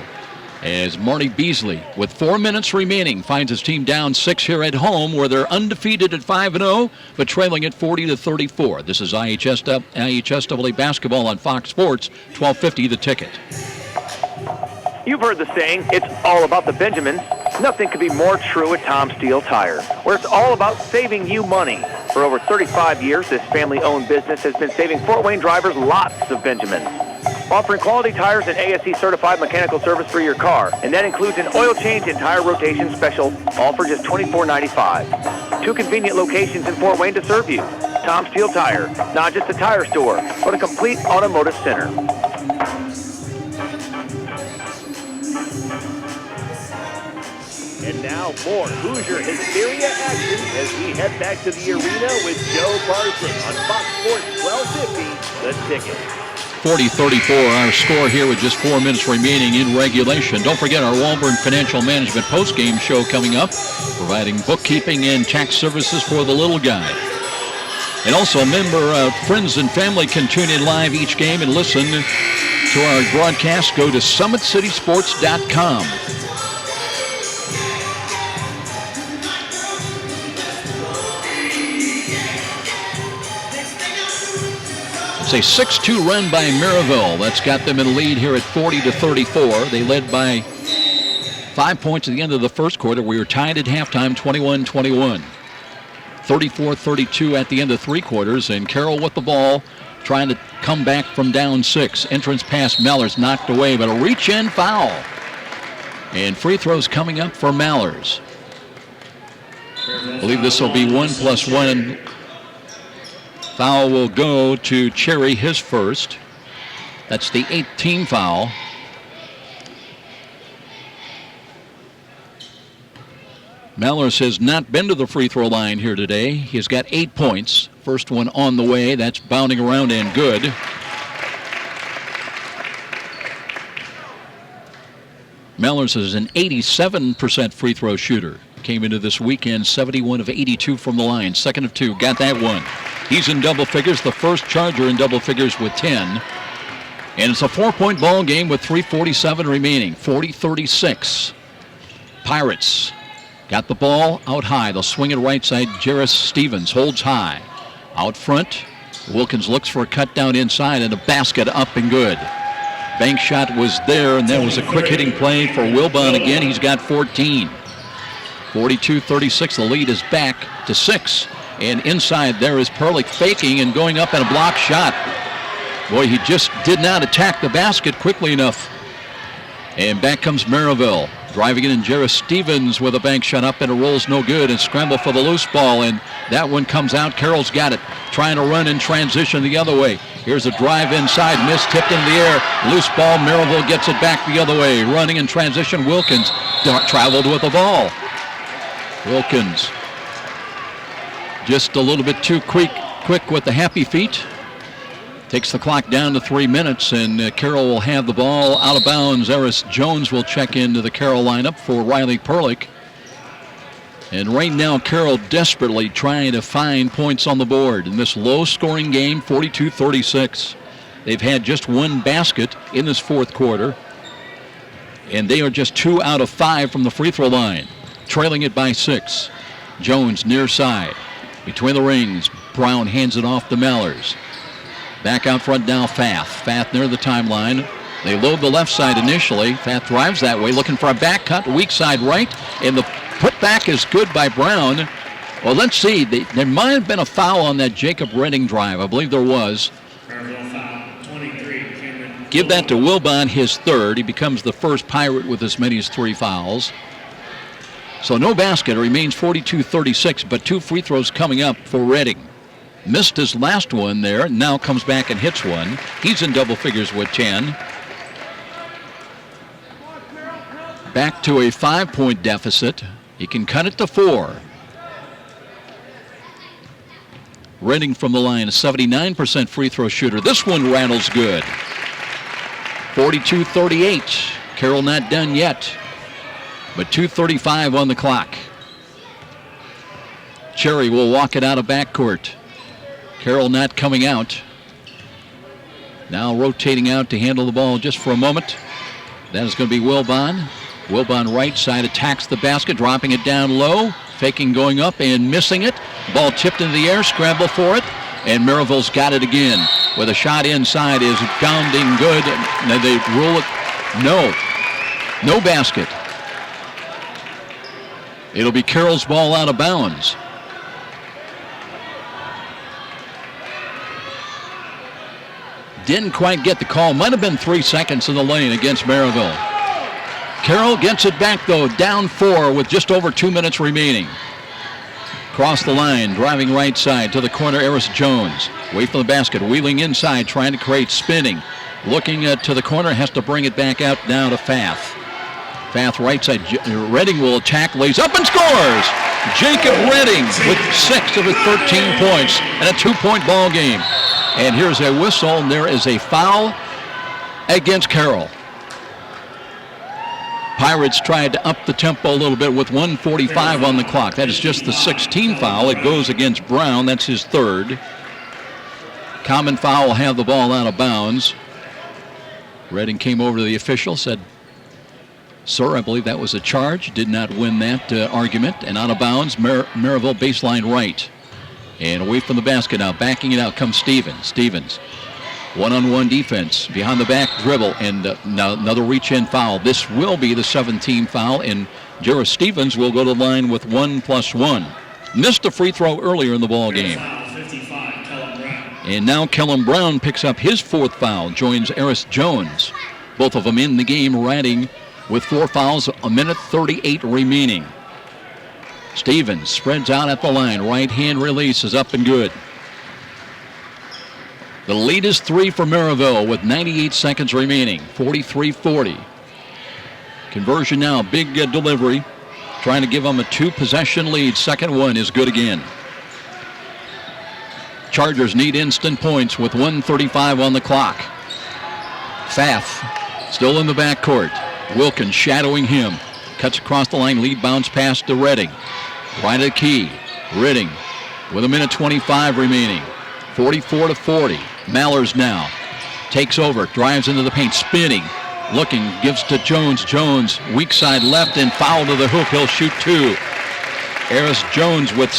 as Marty Beasley, with 4 minutes remaining, finds his team down 6 here at home, where they're undefeated at 5-0, but trailing at 40-34. This is IHSAA basketball on Fox Sports, 1250 The Ticket. You've heard the saying, it's all about the Benjamins. Nothing could be more true at Tom Steele Tire, where it's all about saving you money. For over 35 years, this family-owned business has been saving Fort Wayne drivers lots of Benjamins. Offering quality tires and ASE-certified mechanical service for your car, and that includes an oil change and tire rotation special, all for just $24.95. 2 convenient locations in Fort Wayne to serve you. Tom Steele Tire, not just a tire store, but a complete automotive center. And now more Hoosier Hysteria action as we head back to the arena with Joe Parson on Fox Sports 1250, The Ticket. 40-34, our score here with just 4 minutes remaining in regulation. Don't forget our Walburn Financial Management post-game show coming up, providing bookkeeping and tax services for the little guy. And also, remember, friends and family can tune in live each game and listen to our broadcast. Go to SummitCitySports.com. It's a 6-2 run by Merrillville. That's got them in the lead here at 40-34. They led by 5 points at the end of the first quarter. We were tied at halftime, 21-21. 34-32 at the end of 3 quarters, and Carroll with the ball, trying to come back from down 6. Entrance pass, Mallers knocked away, but a reach-in foul. And free throws coming up for Mallers. I believe this will be 1+1. Foul will go to Cherry, his first. That's the 8th team foul. Mallers has not been to the free throw line here today. He's got 8 points. First one on the way. That's bounding around and good. Mallers is an 87% free throw shooter. Came into this weekend 71 of 82 from the line. 2nd of 2. Got that one. He's in double figures, the first Charger in double figures with 10. And it's a 4-point ball game with 3:47 remaining. 40-36. Pirates got the ball out high. They'll swing it right side. Jarris Stevens holds high. Out front, Wilkins looks for a cut down inside and a basket up and good. Bank shot was there, and that was a quick hitting play for Wilbon again. He's got 14. 42-36. The lead is back to 6. And inside there is Perlich faking and going up and a block shot. Boy, he just did not attack the basket quickly enough. And back comes Merrillville. Driving it in, Jarris Stevens with a bank shot up, and it rolls no good, and scramble for the loose ball, and that one comes out. Carroll's got it, trying to run in transition the other way. Here's a drive inside, missed, tipped in the air. Loose ball, Merrillville gets it back the other way. Running in transition, Wilkins traveled with the ball. Wilkins just a little bit too quick with the happy feet. Takes the clock down to 3 minutes, and Carroll will have the ball out of bounds. Eris Jones will check into the Carroll lineup for Riley Perlich. And right now, Carroll desperately trying to find points on the board in this low-scoring game, 42-36. They've had just 1 basket in this 4th quarter, and they are just 2 out of 5 from the free throw line, trailing it by 6. Jones near side. Between the rings, Brown hands it off to Mallers. Back out front now, Fath. Fath near the timeline. They load the left side initially. Fath drives that way, looking for a back cut, weak side right, and the putback is good by Brown. Well, let's see. There might have been a foul on that Jacob Redding drive. I believe there was. Give that to Wilbon, his 3rd. He becomes the first Pirate with as many as 3 fouls. So no basket. It remains 42-36, but 2 free throws coming up for Redding. Missed his last one there, now comes back and hits one. He's in double figures with 10. Back to a 5-point deficit. He can cut it to 4. Redding from the line, a 79% free throw shooter. This one rattles good. 42-38. Carroll not done yet, but 2:35 on the clock. Cherry will walk it out of backcourt. Carroll not coming out. Now rotating out to handle the ball just for a moment. That is going to be Wilbon. Wilbon right side attacks the basket, dropping it down low, faking going up and missing it. Ball tipped into the air, scramble for it, and Merrillville's got it again with a shot inside is bounding good. Now they roll it. No basket. It'll be Carroll's ball out of bounds. Didn't quite get the call. Might have been 3 seconds in the lane against Merrillville. Carroll gets it back, though, down 4 with just over 2 minutes remaining. Across the line, driving right side to the corner, Eris Jones. Away from the basket, wheeling inside, trying to create spinning. Looking to the corner, has to bring it back out now to Fath. Fath right side, Redding will attack, lays up and scores! Jacob Redding with 6 of his 13 points and a 2-point ball game. And here's a whistle, and there is a foul against Carroll. Pirates tried to up the tempo a little bit with 1:45 on the clock. That is just the 16th foul. It goes against Brown. That's his 3rd. Common foul will have the ball out of bounds. Redding came over to the official, said, "Sir, I believe that was a charge." Did not win that argument. And out of bounds, Merrillville baseline right. And away from the basket now, backing it out comes Stevens. Stevens, one-on-one defense, behind the back dribble, and now another reach-in foul. This will be the 17th foul, and Jarrett Stevens will go to the line with 1+1. Missed a free throw earlier in the ball game. And now Kellen Brown picks up his 4th foul, joins Eris Jones. Both of them in the game, Redding with 4 fouls, a minute 38 remaining. Stevens spreads out at the line. Right-hand release is up and good. The lead is 3 for Merrillville with 98 seconds remaining, 43-40. Conversion now, big delivery. Trying to give them a 2-possession lead. Second one is good again. Chargers need instant points with 1:35 on the clock. Fath still in the backcourt. Wilkins shadowing him. Cuts across the line, lead bounce pass to Redding. Right at the key. Redding with a minute 25 remaining. 44-40. Mallers now takes over, drives into the paint, spinning, looking, gives to Jones. Jones, weak side left, and foul to the hoop. He'll shoot 2. Eris Jones with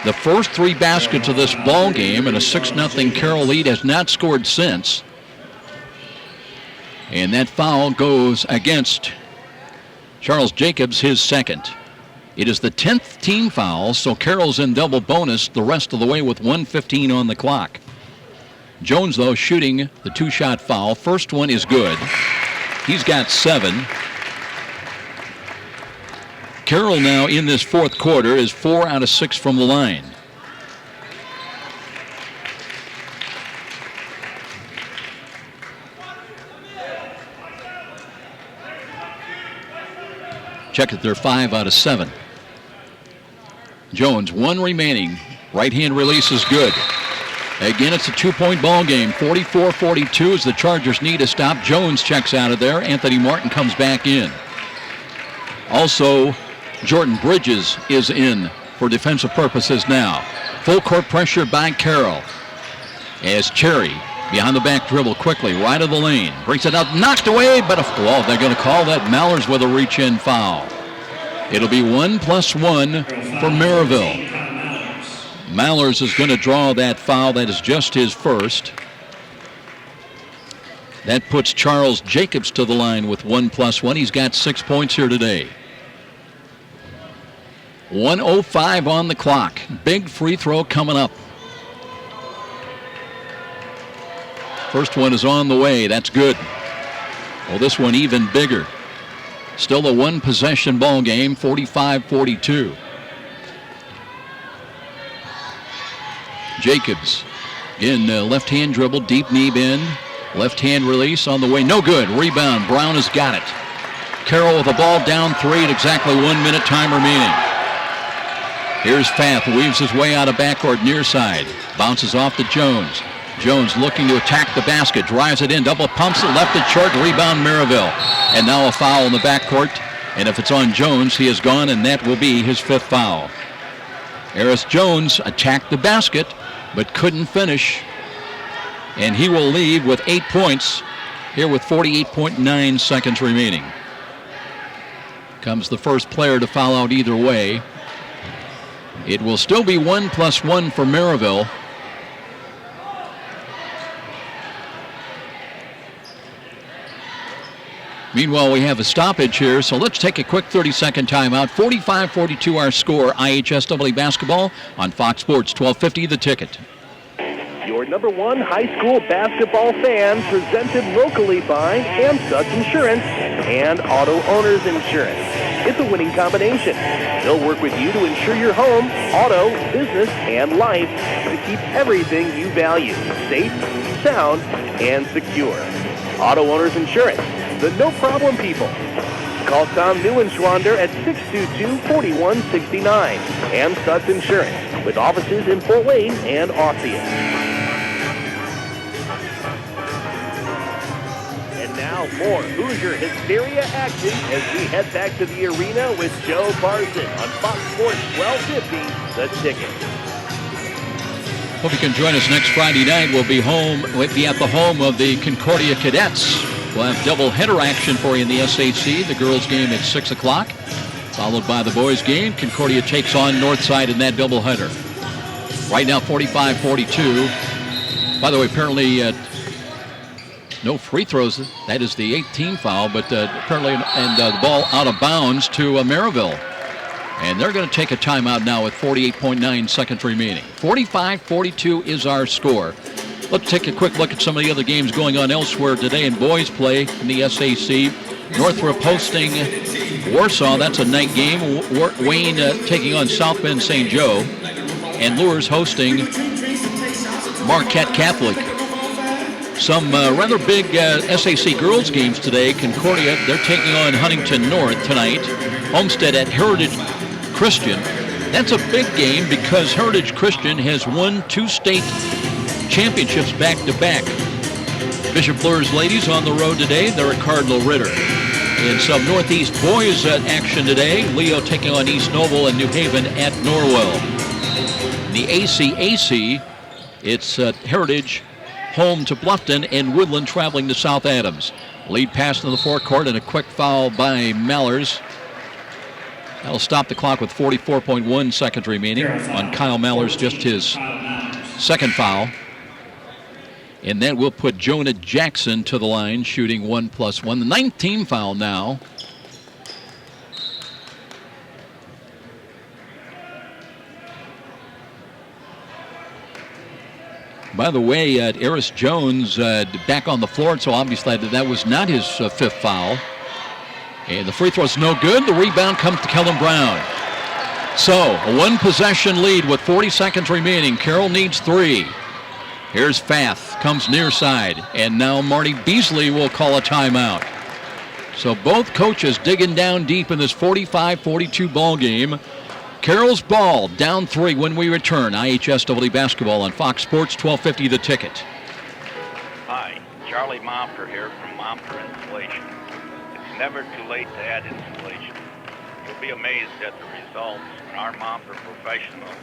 the first 3 baskets of this ball game, and a 6-0 Carroll lead, has not scored since. And that foul goes against Charles Jacobs, his 2nd. It is the 10th team foul, so Carroll's in double bonus the rest of the way with 1:15 on the clock. Jones, though, shooting the 2-shot foul. First one is good. He's got 7. Carroll now in this 4th quarter is 4 out of 6 from the line. Check it, they're 5 out of 7. Jones, 1 remaining. Right-hand release is good. Again, it's a 2-point ball game. 44-42 as the Chargers need a stop. Jones checks out of there. Anthony Martin comes back in. Also, Jordan Bridges is in for defensive purposes now. Full court pressure by Carroll. As Cherry, behind the back dribble quickly, right of the lane. Brings it out, knocked away, but they're going to call that Mallers with a reach-in foul. It'll be 1+1 for Merrillville. Mallers is going to draw that foul. That is just his 1st. That puts Charles Jacobs to the line with 1+1. He's got 6 points here today. 1:05 on the clock. Big free throw coming up. First one is on the way. That's good. Well, this one even bigger. Still a 1-possession ball game, 45-42. Jacobs, again, left-hand dribble, deep knee bend, left-hand release on the way. No good. Rebound. Brown has got it. Carroll with the ball down 3 at exactly 1 minute time remaining. Here's Fath, weaves his way out of backcourt near side. Bounces off to Jones. Jones looking to attack the basket, drives it in, double pumps it, left it short, rebound Merrillville. And now a foul in the backcourt, and if it's on Jones, he is gone, and that will be his 5th foul. Eris Jones attacked the basket, but couldn't finish, and he will leave with 8 points here with 48.9 seconds remaining. Comes the first player to foul out either way. It will still be 1+1 for Merrillville. Meanwhile, we have a stoppage here, so let's take a quick 30-second timeout. 45-42 our score, IHSAA basketball on Fox Sports 1250 The Ticket. Your number one high school basketball fan, presented locally by Amstutz Insurance and Auto Owners Insurance. It's a winning combination. They'll work with you to insure your home, auto, business, and life to keep everything you value safe, sound, and secure. Auto Owners Insurance, the no-problem people. Call Tom Neuenschwander at 622-4169. Amstutz Insurance, with offices in Fort Wayne and Ossian. Now more Hoosier Hysteria action as we head back to the arena with Joe Parson on Fox Sports 1250, The Ticket. Hope you can join us next Friday night. We'll be at the home of the Concordia Cadets. We'll have double header action for you in the SAC. The girls game at 6 o'clock, followed by the boys game. Concordia takes on Northside in that double header. Right now 45-42. By the way, apparently no free throws. That is the 18th foul, but apparently the ball out of bounds to Merrillville. And they're going to take a timeout now with 48.9 seconds remaining. 45-42 is our score. Let's take a quick look at some of the other games going on elsewhere today in boys play in the SAC. Northrop hosting Warsaw. That's a night game. Wayne taking on South Bend St. Joe. And Lures hosting Marquette Catholic. Some rather big SAC girls games today. Concordia, they're taking on Huntington North tonight. Homestead at Heritage Christian. That's a big game because Heritage Christian has won 2 state championships back-to-back. Bishop Luers ladies on the road today. They're at Cardinal Ritter. In some Northeast boys action today, Leo taking on East Noble and New Haven at Norwell. The ACAC, it's Heritage home to Bluffton and Woodland traveling to South Adams. Lead pass into the forecourt and a quick foul by Mallers. That'll stop the clock with 44.1 seconds remaining on Kyle Mallers, just his second foul. And that will put Jonah Jackson to the line, shooting 1+1. The 19th foul now. By the way, Eris Jones back on the floor, so obviously that was not his 5th foul. And the free throw's no good. The rebound comes to Kellen Brown. So, a 1-possession lead with 40 seconds remaining. Carroll needs 3. Here's Fath, comes near side. And now Marty Beasley will call a timeout. So both coaches digging down deep in this 45-42 ball game. Carroll's ball, down 3 when we return. IHSAA basketball on Fox Sports 1250 The Ticket. Hi, Charlie Momper here from Momper Insulation. It's never too late to add insulation. You'll be amazed at the results when our Momper professionals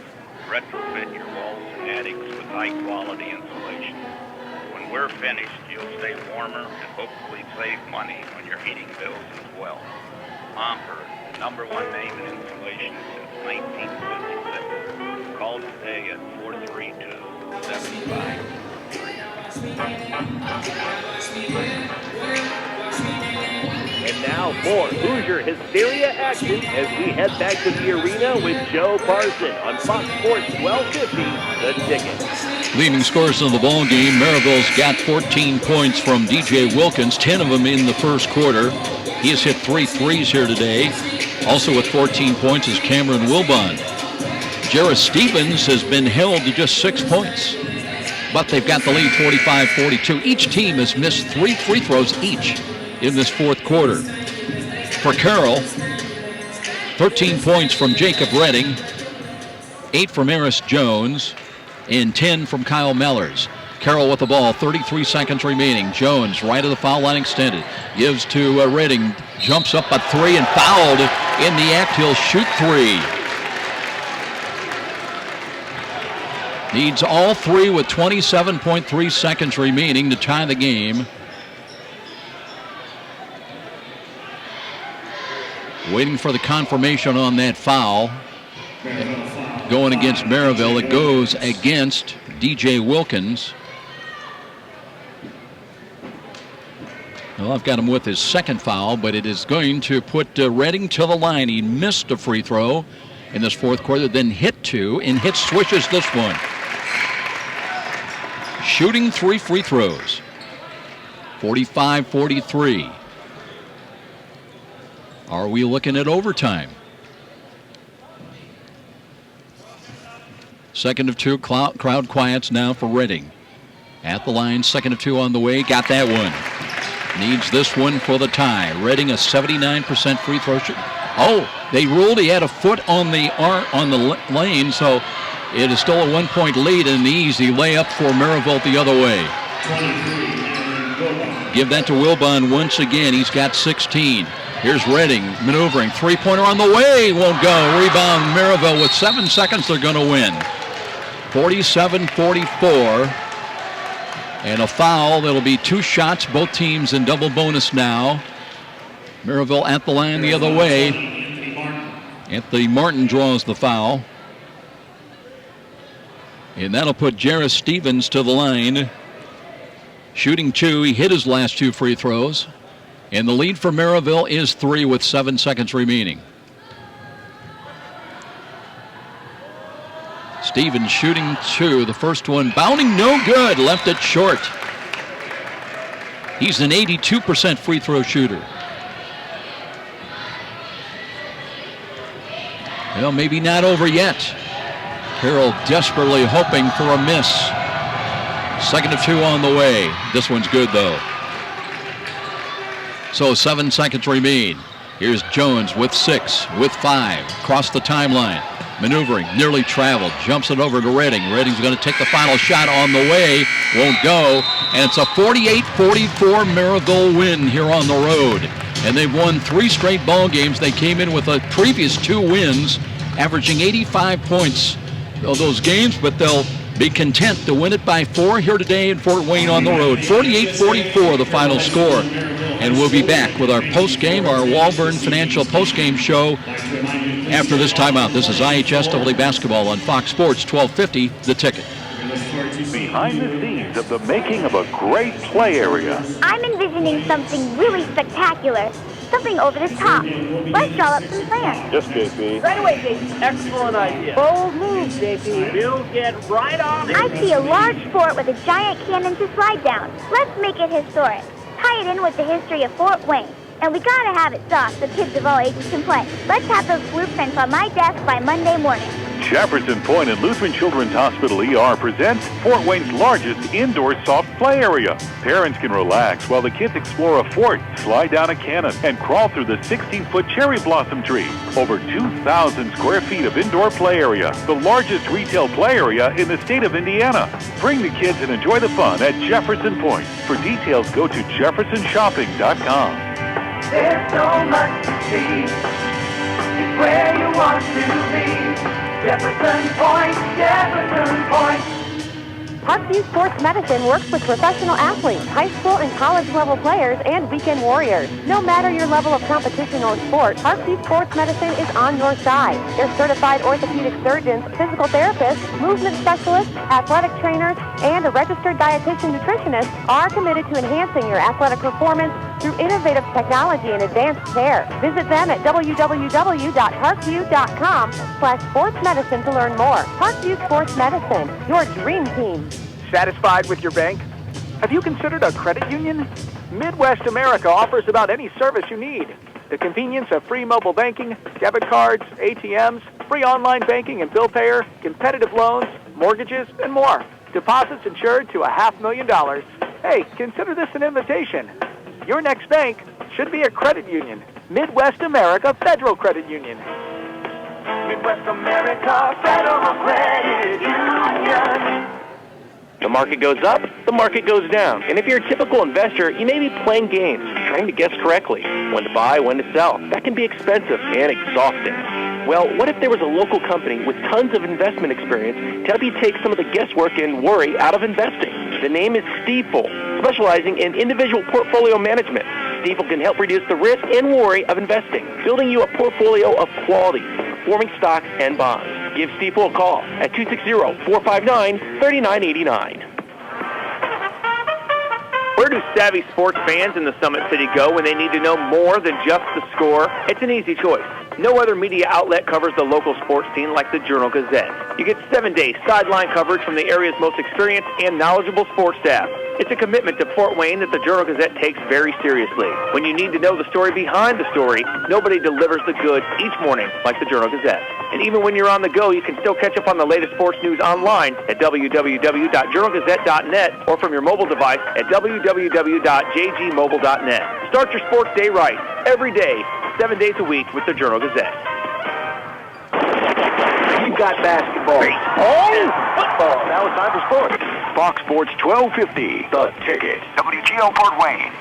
retrofit your walls and attics with high-quality insulation. When we're finished, you'll stay warmer and hopefully save money on your heating bills as well. Momper, the #1 name in insulation since 1956. Call today at 432-7533. And now more Hoosier Hysteria action as we head back to the arena with Joe Parson on Fox Sports 1250, The Ticket. Leading scorers of the ball game, Merrillville's got 14 points from DJ Wilkins, 10 of them in the first quarter. He has hit 3 threes here today. Also with 14 points is Cameron Wilbon. Jarrett Stevens has been held to just 6 points, but they've got the lead 45-42. Each team has missed 3 free throws each in this fourth quarter. For Carroll, 13 points from Jacob Redding, 8 from Eris Jones, and 10 from Kyle Mellers. Carroll with the ball, 33 seconds remaining. Jones right of the foul line extended. Gives to Redding, jumps up a 3 and fouled in the act. He'll shoot 3. Needs all 3 with 27.3 seconds remaining to tie the game. Waiting for the confirmation on that foul. Going against Merrillville. It goes against DJ Wilkins. Well, I've got him with his second foul, but it is going to put Redding to the line. He missed a free throw in this fourth quarter, then hit two, and hit swishes this one. Shooting 3 free throws. 45-43. Are we looking at overtime? Second of two, crowd quiets now for Redding. At the line, second of two on the way, got that one. Needs this one for the tie. Redding a 79% free throw shoot. Oh, they ruled he had a foot on the lane, so it is still a 1-point lead and an easy layup for Merrillville the other way. Give that to Wilbon once again. He's got 16. Here's Redding maneuvering. Three-pointer on the way. Won't go. Rebound Merrillville with 7 seconds. They're going to win. 47-44. And a foul. That'll be 2 shots. Both teams in double bonus now. Merrillville at the line the other way. Anthony Martin draws the foul. And that'll put Jarris Stevens to the line. Shooting 2. He hit his last 2 free throws. And the lead for Merrillville is 3 with 7 seconds remaining. Stevens shooting 2. The first one bounding no good. Left it short. He's an 82% free throw shooter. Well, maybe not over yet. Carroll desperately hoping for a miss. Second of 2 on the way. This one's good, though. So 7 seconds remain. Here's Jones with 6, with 5. Across the timeline. Maneuvering, nearly traveled. Jumps it over to Redding. Redding's going to take the final shot on the way. Won't go. And it's a 48-44 Merrillville win here on the road. And they've won 3 straight ball games. They came in with the previous 2 wins, averaging 85 points of those games, but they'll be content to win it by 4 here today in Fort Wayne on the road. 48-44 the final score. And we'll be back with our post-game, our Walburn Financial post-game show after this timeout. This is IHSAA basketball on Fox Sports 1250, The Ticket. Behind the scenes of the making of a great play area. I'm envisioning something really spectacular. Something over the top. Let's draw up some plans. Yes, JP. Right away, JP. Excellent idea. Bold move, JP. We'll get right on it. I see a large fort with a giant cannon to slide down. Let's make it historic. Tie it in with the history of Fort Wayne. And we gotta have it soft so kids of all ages can play. Let's have those blueprints on my desk by Monday morning. Jefferson Point and Lutheran Children's Hospital ER presents Fort Wayne's largest indoor soft play area. Parents can relax while the kids explore a fort, slide down a cannon, and crawl through the 16-foot cherry blossom tree. Over 2,000 square feet of indoor play area, the largest retail play area in the state of Indiana. Bring the kids and enjoy the fun at Jefferson Point. For details, go to jeffersonshopping.com. There's so much to see. It's where you want to be. Jefferson Point, Jefferson Point. Parkview Sports Medicine works with professional athletes, high school and college level players, and weekend warriors. No matter your level of competition or sport, Parkview Sports Medicine is on your side. Their certified orthopedic surgeons, physical therapists, movement specialists, athletic trainers, and a registered dietitian nutritionist are committed to enhancing your athletic performance through innovative technology and advanced care. Visit them at www.parkview.com/sportsmedicine to learn more. Parkview Sports Medicine, your dream team. Satisfied with your bank? Have you considered a credit union? Midwest America offers about any service you need. The convenience of free mobile banking, debit cards, ATMs, free online banking and bill payer, competitive loans, mortgages, and more. Deposits insured to $500,000. Hey, consider this an invitation. Your next bank should be a credit union. Midwest America Federal Credit Union. Midwest America Federal Credit Union. The market goes up, the market goes down. And if you're a typical investor, you may be playing games, trying to guess correctly when to buy, when to sell. That can be expensive and exhausting. Well, what if there was a local company with tons of investment experience to help you take some of the guesswork and worry out of investing? The name is Stiefel, specializing in individual portfolio management. Stiefel can help reduce the risk and worry of investing, building you a portfolio of quality, performing stocks and bonds. Give Stiefel a call at 260-459-3989. Where do savvy sports fans in the Summit City go when they need to know more than just the score? It's an easy choice. No other media outlet covers the local sports team like the Journal-Gazette. You get 7-day sideline coverage from the area's most experienced and knowledgeable sports staff. It's a commitment to Fort Wayne that the Journal-Gazette takes very seriously. When you need to know the story behind the story, nobody delivers the goods each morning like the Journal-Gazette. And even when you're on the go, you can still catch up on the latest sports news online at www.journalgazette.net or from your mobile device at www.jgmobile.net. Start your sports day right, every day, 7 days a week with the Journal-Gazette. You've got basketball, baseball, and football. Now it's time for sports. Fox Sports 1250, The Ticket. WGO Fort Wayne.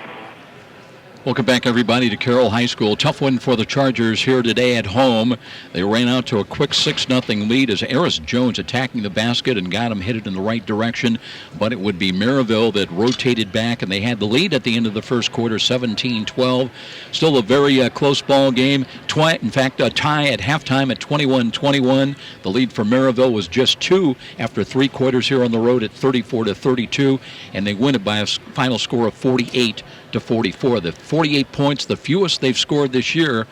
Welcome back, everybody, to Carroll High School. Tough win for the Chargers here today at home. They ran out to a quick 6-0 lead as Eris Jones attacking the basket and got him headed in the right direction. But it would be Merrillville that rotated back, and they had the lead at the end of the first quarter, 17-12. Still a very close ball game. In fact, a tie at halftime at 21-21. The lead for Merrillville was just 2 after 3 quarters here on the road at 34-32, and they win it by a final score of 48-44. The 48 points, the fewest they've scored this year.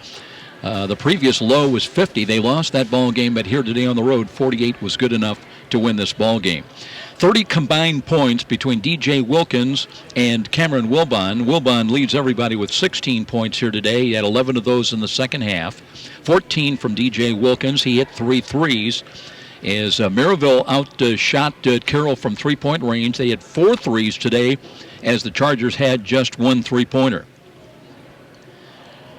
The previous low was 50. They lost that ball game, but here today on the road, 48 was good enough to win this ball game. 30 combined points between DJ Wilkins and Cameron Wilbon. Wilbon leads everybody with 16 points here today. He had 11 of those in the second half. 14 from DJ Wilkins. He hit 3 threes. As Merrillville outshot Carroll from three-point range. They had 4 threes today, as the Chargers had just 1 three-pointer.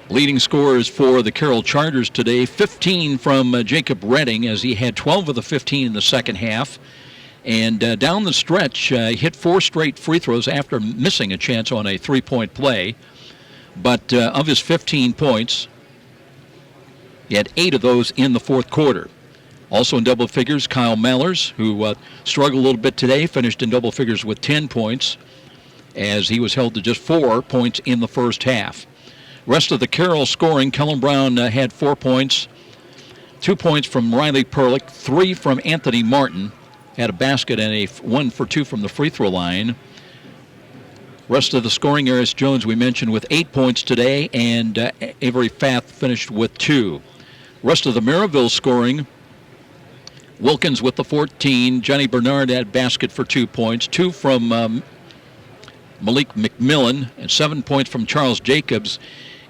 Leading scorers for the Carroll Chargers today, 15 from Jacob Redding, as he had 12 of the 15 in the second half. And down the stretch, hit 4 straight free throws after missing a chance on a three-point play. But of his 15 points, he had 8 of those in the fourth quarter. Also in double figures, Kyle Mallers, who struggled a little bit today, finished in double figures with 10 points, as he was held to just 4 points in the first half. Rest of the Carroll scoring, Kellen Brown had 4 points, 2 points from Riley Perlick, 3 from Anthony Martin, had a basket and a 1 for 2 from the free throw line. Rest of the scoring, Eris Jones, we mentioned, with 8 points today, and Avery Fath finished with 2. Rest of the Merrillville scoring, Wilkins with the 14, Johnny Bernard had a basket for 2 points, 2 from Malik McMillan, and 7 points from Charles Jacobs.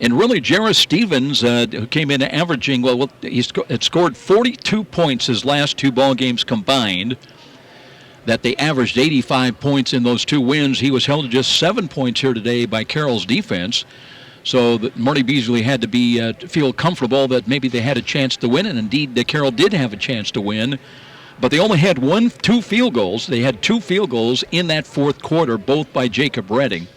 And really, Jarrah Stevens, who came in averaging, he had scored 42 points his last 2 ball games combined, that they averaged 85 points in those 2 wins. He was held to just 7 points here today by Carroll's defense. So that Marty Beasley had to feel comfortable that maybe they had a chance to win, and indeed Carroll did have a chance to win. But they only had 2 field goals. They had 2 field goals in that fourth quarter, both by Jacob Redding,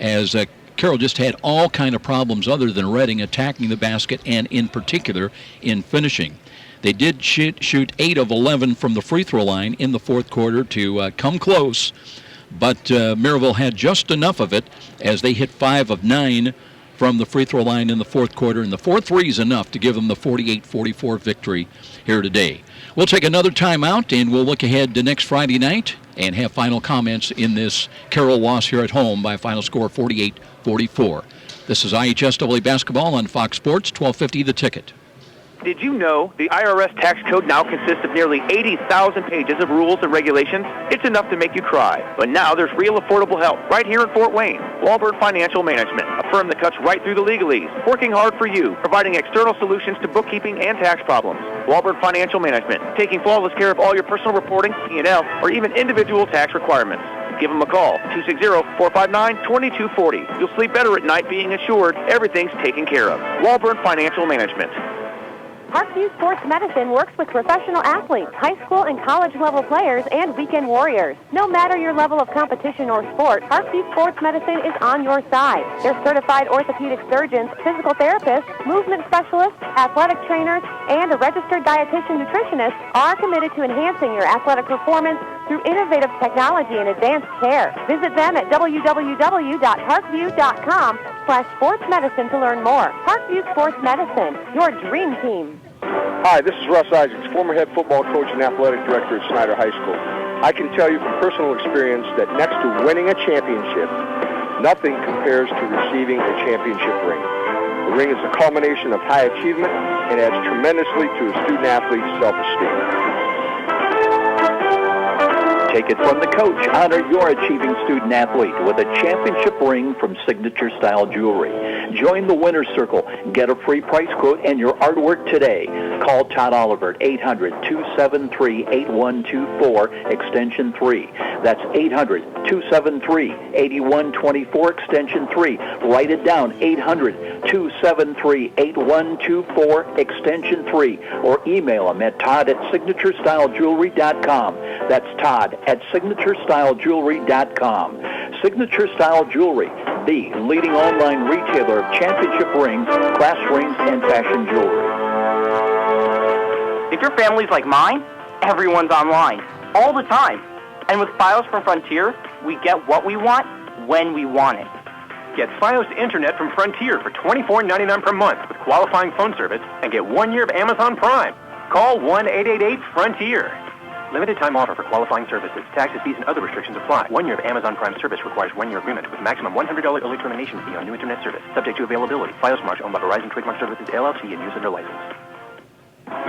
as Carroll just had all kind of problems other than Redding attacking the basket and in particular in finishing. They did shoot 8 of 11 from the free throw line in the fourth quarter to come close, but Merrillville had just enough of it as they hit 5 of 9 from the free throw line in the fourth quarter, and the 4 threes enough to give them the 48-44 victory here today. We'll take another timeout, and we'll look ahead to next Friday night and have final comments in this Carroll loss here at home by a final score of 48-44. This is IHSAA basketball on Fox Sports 1250 The Ticket. Did you know the IRS tax code now consists of nearly 80,000 pages of rules and regulations? It's enough to make you cry. But now there's real affordable help right here in Fort Wayne. Walburn Financial Management, a firm that cuts right through the legalese, working hard for you, providing external solutions to bookkeeping and tax problems. Walburn Financial Management, taking flawless care of all your personal reporting, P&L, or even individual tax requirements. Give them a call, 260-459-2240. You'll sleep better at night being assured everything's taken care of. Walburn Financial Management. Parkview Sports Medicine works with professional athletes, high school and college level players, and weekend warriors. No matter your level of competition or sport, Parkview Sports Medicine is on your side. Their certified orthopedic surgeons, physical therapists, movement specialists, athletic trainers, and a registered dietitian nutritionist are committed to enhancing your athletic performance through innovative technology and advanced care. Visit them at www.parkview.com/sportsmedicine to learn more. Parkview Sports Medicine, your dream team. Hi, this is Russ Isaacs, former head football coach and athletic director at Snyder High School. I can tell you from personal experience that next to winning a championship, nothing compares to receiving a championship ring. The ring is a culmination of high achievement and adds tremendously to a student-athlete's self-esteem. Take it from the coach. Honor your achieving student-athlete with a championship ring from Signature Style Jewelry. Join the winner's circle. Get a free price quote and your artwork today. Call Todd Oliver at 800-273-8124, extension 3. That's 800-273-8124, extension 3. Write it down, 800-273-8124, extension 3. Or email him at todd@signaturestylegewelry.com. That's Todd at signaturestylegewelry.com. Signature Style Jewelry, the leading online retailer of championship rings, class rings, and fashion jewelry. If your family's like mine, everyone's online, all the time. And with Fios from Frontier, we get what we want, when we want it. Get Fios Internet from Frontier for $24.99 per month with qualifying phone service and get 1 year of Amazon Prime. Call 1-888-FRONTIER. Limited time offer for qualifying services. Taxes, fees, and other restrictions apply. 1 year of Amazon Prime service requires 1 year agreement with maximum $100 early termination fee on new internet service. Subject to availability. Fios March owned by Verizon Trademark Services, LLC, and used under license.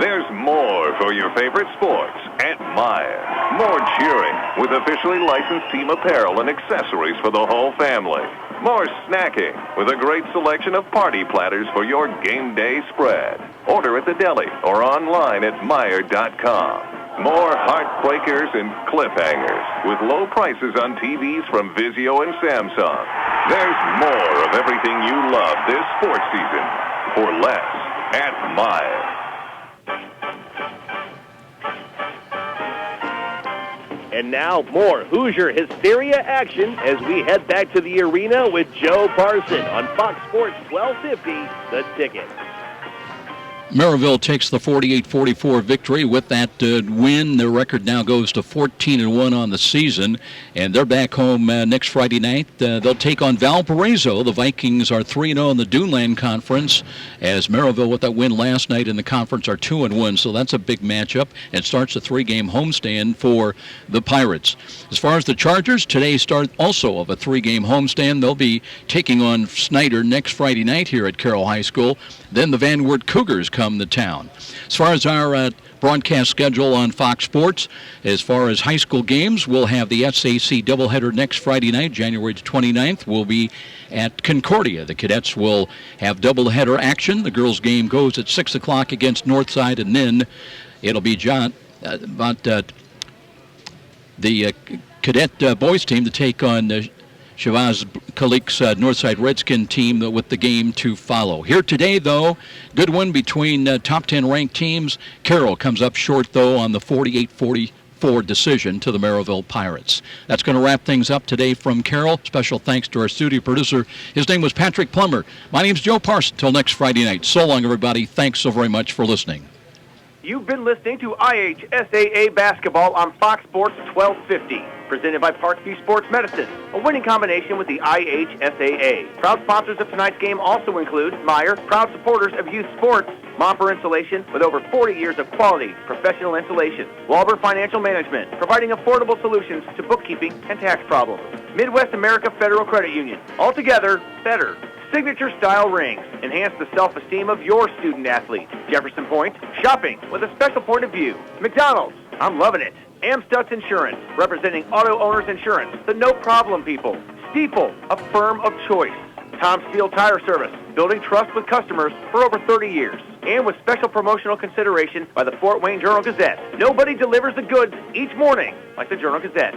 There's more for your favorite sports at Meijer. More cheering with officially licensed team apparel and accessories for the whole family. More snacking with a great selection of party platters for your game day spread. Order at the deli or online at Meijer.com. More heartbreakers and cliffhangers with low prices on TVs from Vizio and Samsung. There's more of everything you love this sports season for less at Meijer. And now, more Hoosier Hysteria action as we head back to the arena with Joe Parson on Fox Sports 1250, The Ticket. Merrillville takes the 48-44 victory. With that win, their record now goes to 14-1 on the season, and they're back home next Friday night. They'll take on Valparaiso. The Vikings are 3-0 in the Duneland Conference, as Merrillville, with that win last night in the conference, are 2-1. So that's a big matchup, and starts a 3-game homestand for the Pirates. As far as the Chargers, today start also of a 3-game homestand. They'll be taking on Snyder next Friday night here at Carroll High School. Then the Van Wert Cougars come to town. As far as our broadcast schedule on Fox Sports, as far as high school games, we'll have the SAC doubleheader next Friday night, January 29th. We'll be at Concordia. The cadets will have doubleheader action. The girls' game goes at 6 o'clock against Northside, and then it'll be the cadet boys team to take on Shavaz Khalik's Northside Redskin team with the game to follow. Here today, though, good one between top 10 ranked teams. Carroll comes up short, though, on the 48-44 decision to the Merrillville Pirates. That's going to wrap things up today from Carroll. Special thanks to our studio producer. His name was Patrick Plummer. My name's Joe Parson. Till next Friday night. So long, everybody. Thanks so very much for listening. You've been listening to IHSAA Basketball on Fox Sports 1250, presented by Parkview Sports Medicine, a winning combination with the IHSAA. Proud sponsors of tonight's game also include Meijer, proud supporters of youth sports, Momper Insulation, with over 40 years of quality professional insulation, Walber Financial Management, providing affordable solutions to bookkeeping and tax problems, Midwest America Federal Credit Union, altogether better. Signature Style Rings, enhance the self-esteem of your student-athlete. Jefferson Point, shopping with a special point of view. McDonald's, I'm loving it. Amstutz Insurance, representing auto owners insurance, the no-problem people. Stiefel, a firm of choice. Tom Steele Tire Service, building trust with customers for over 30 years. And with special promotional consideration by the Fort Wayne Journal-Gazette. Nobody delivers the goods each morning like the Journal-Gazette.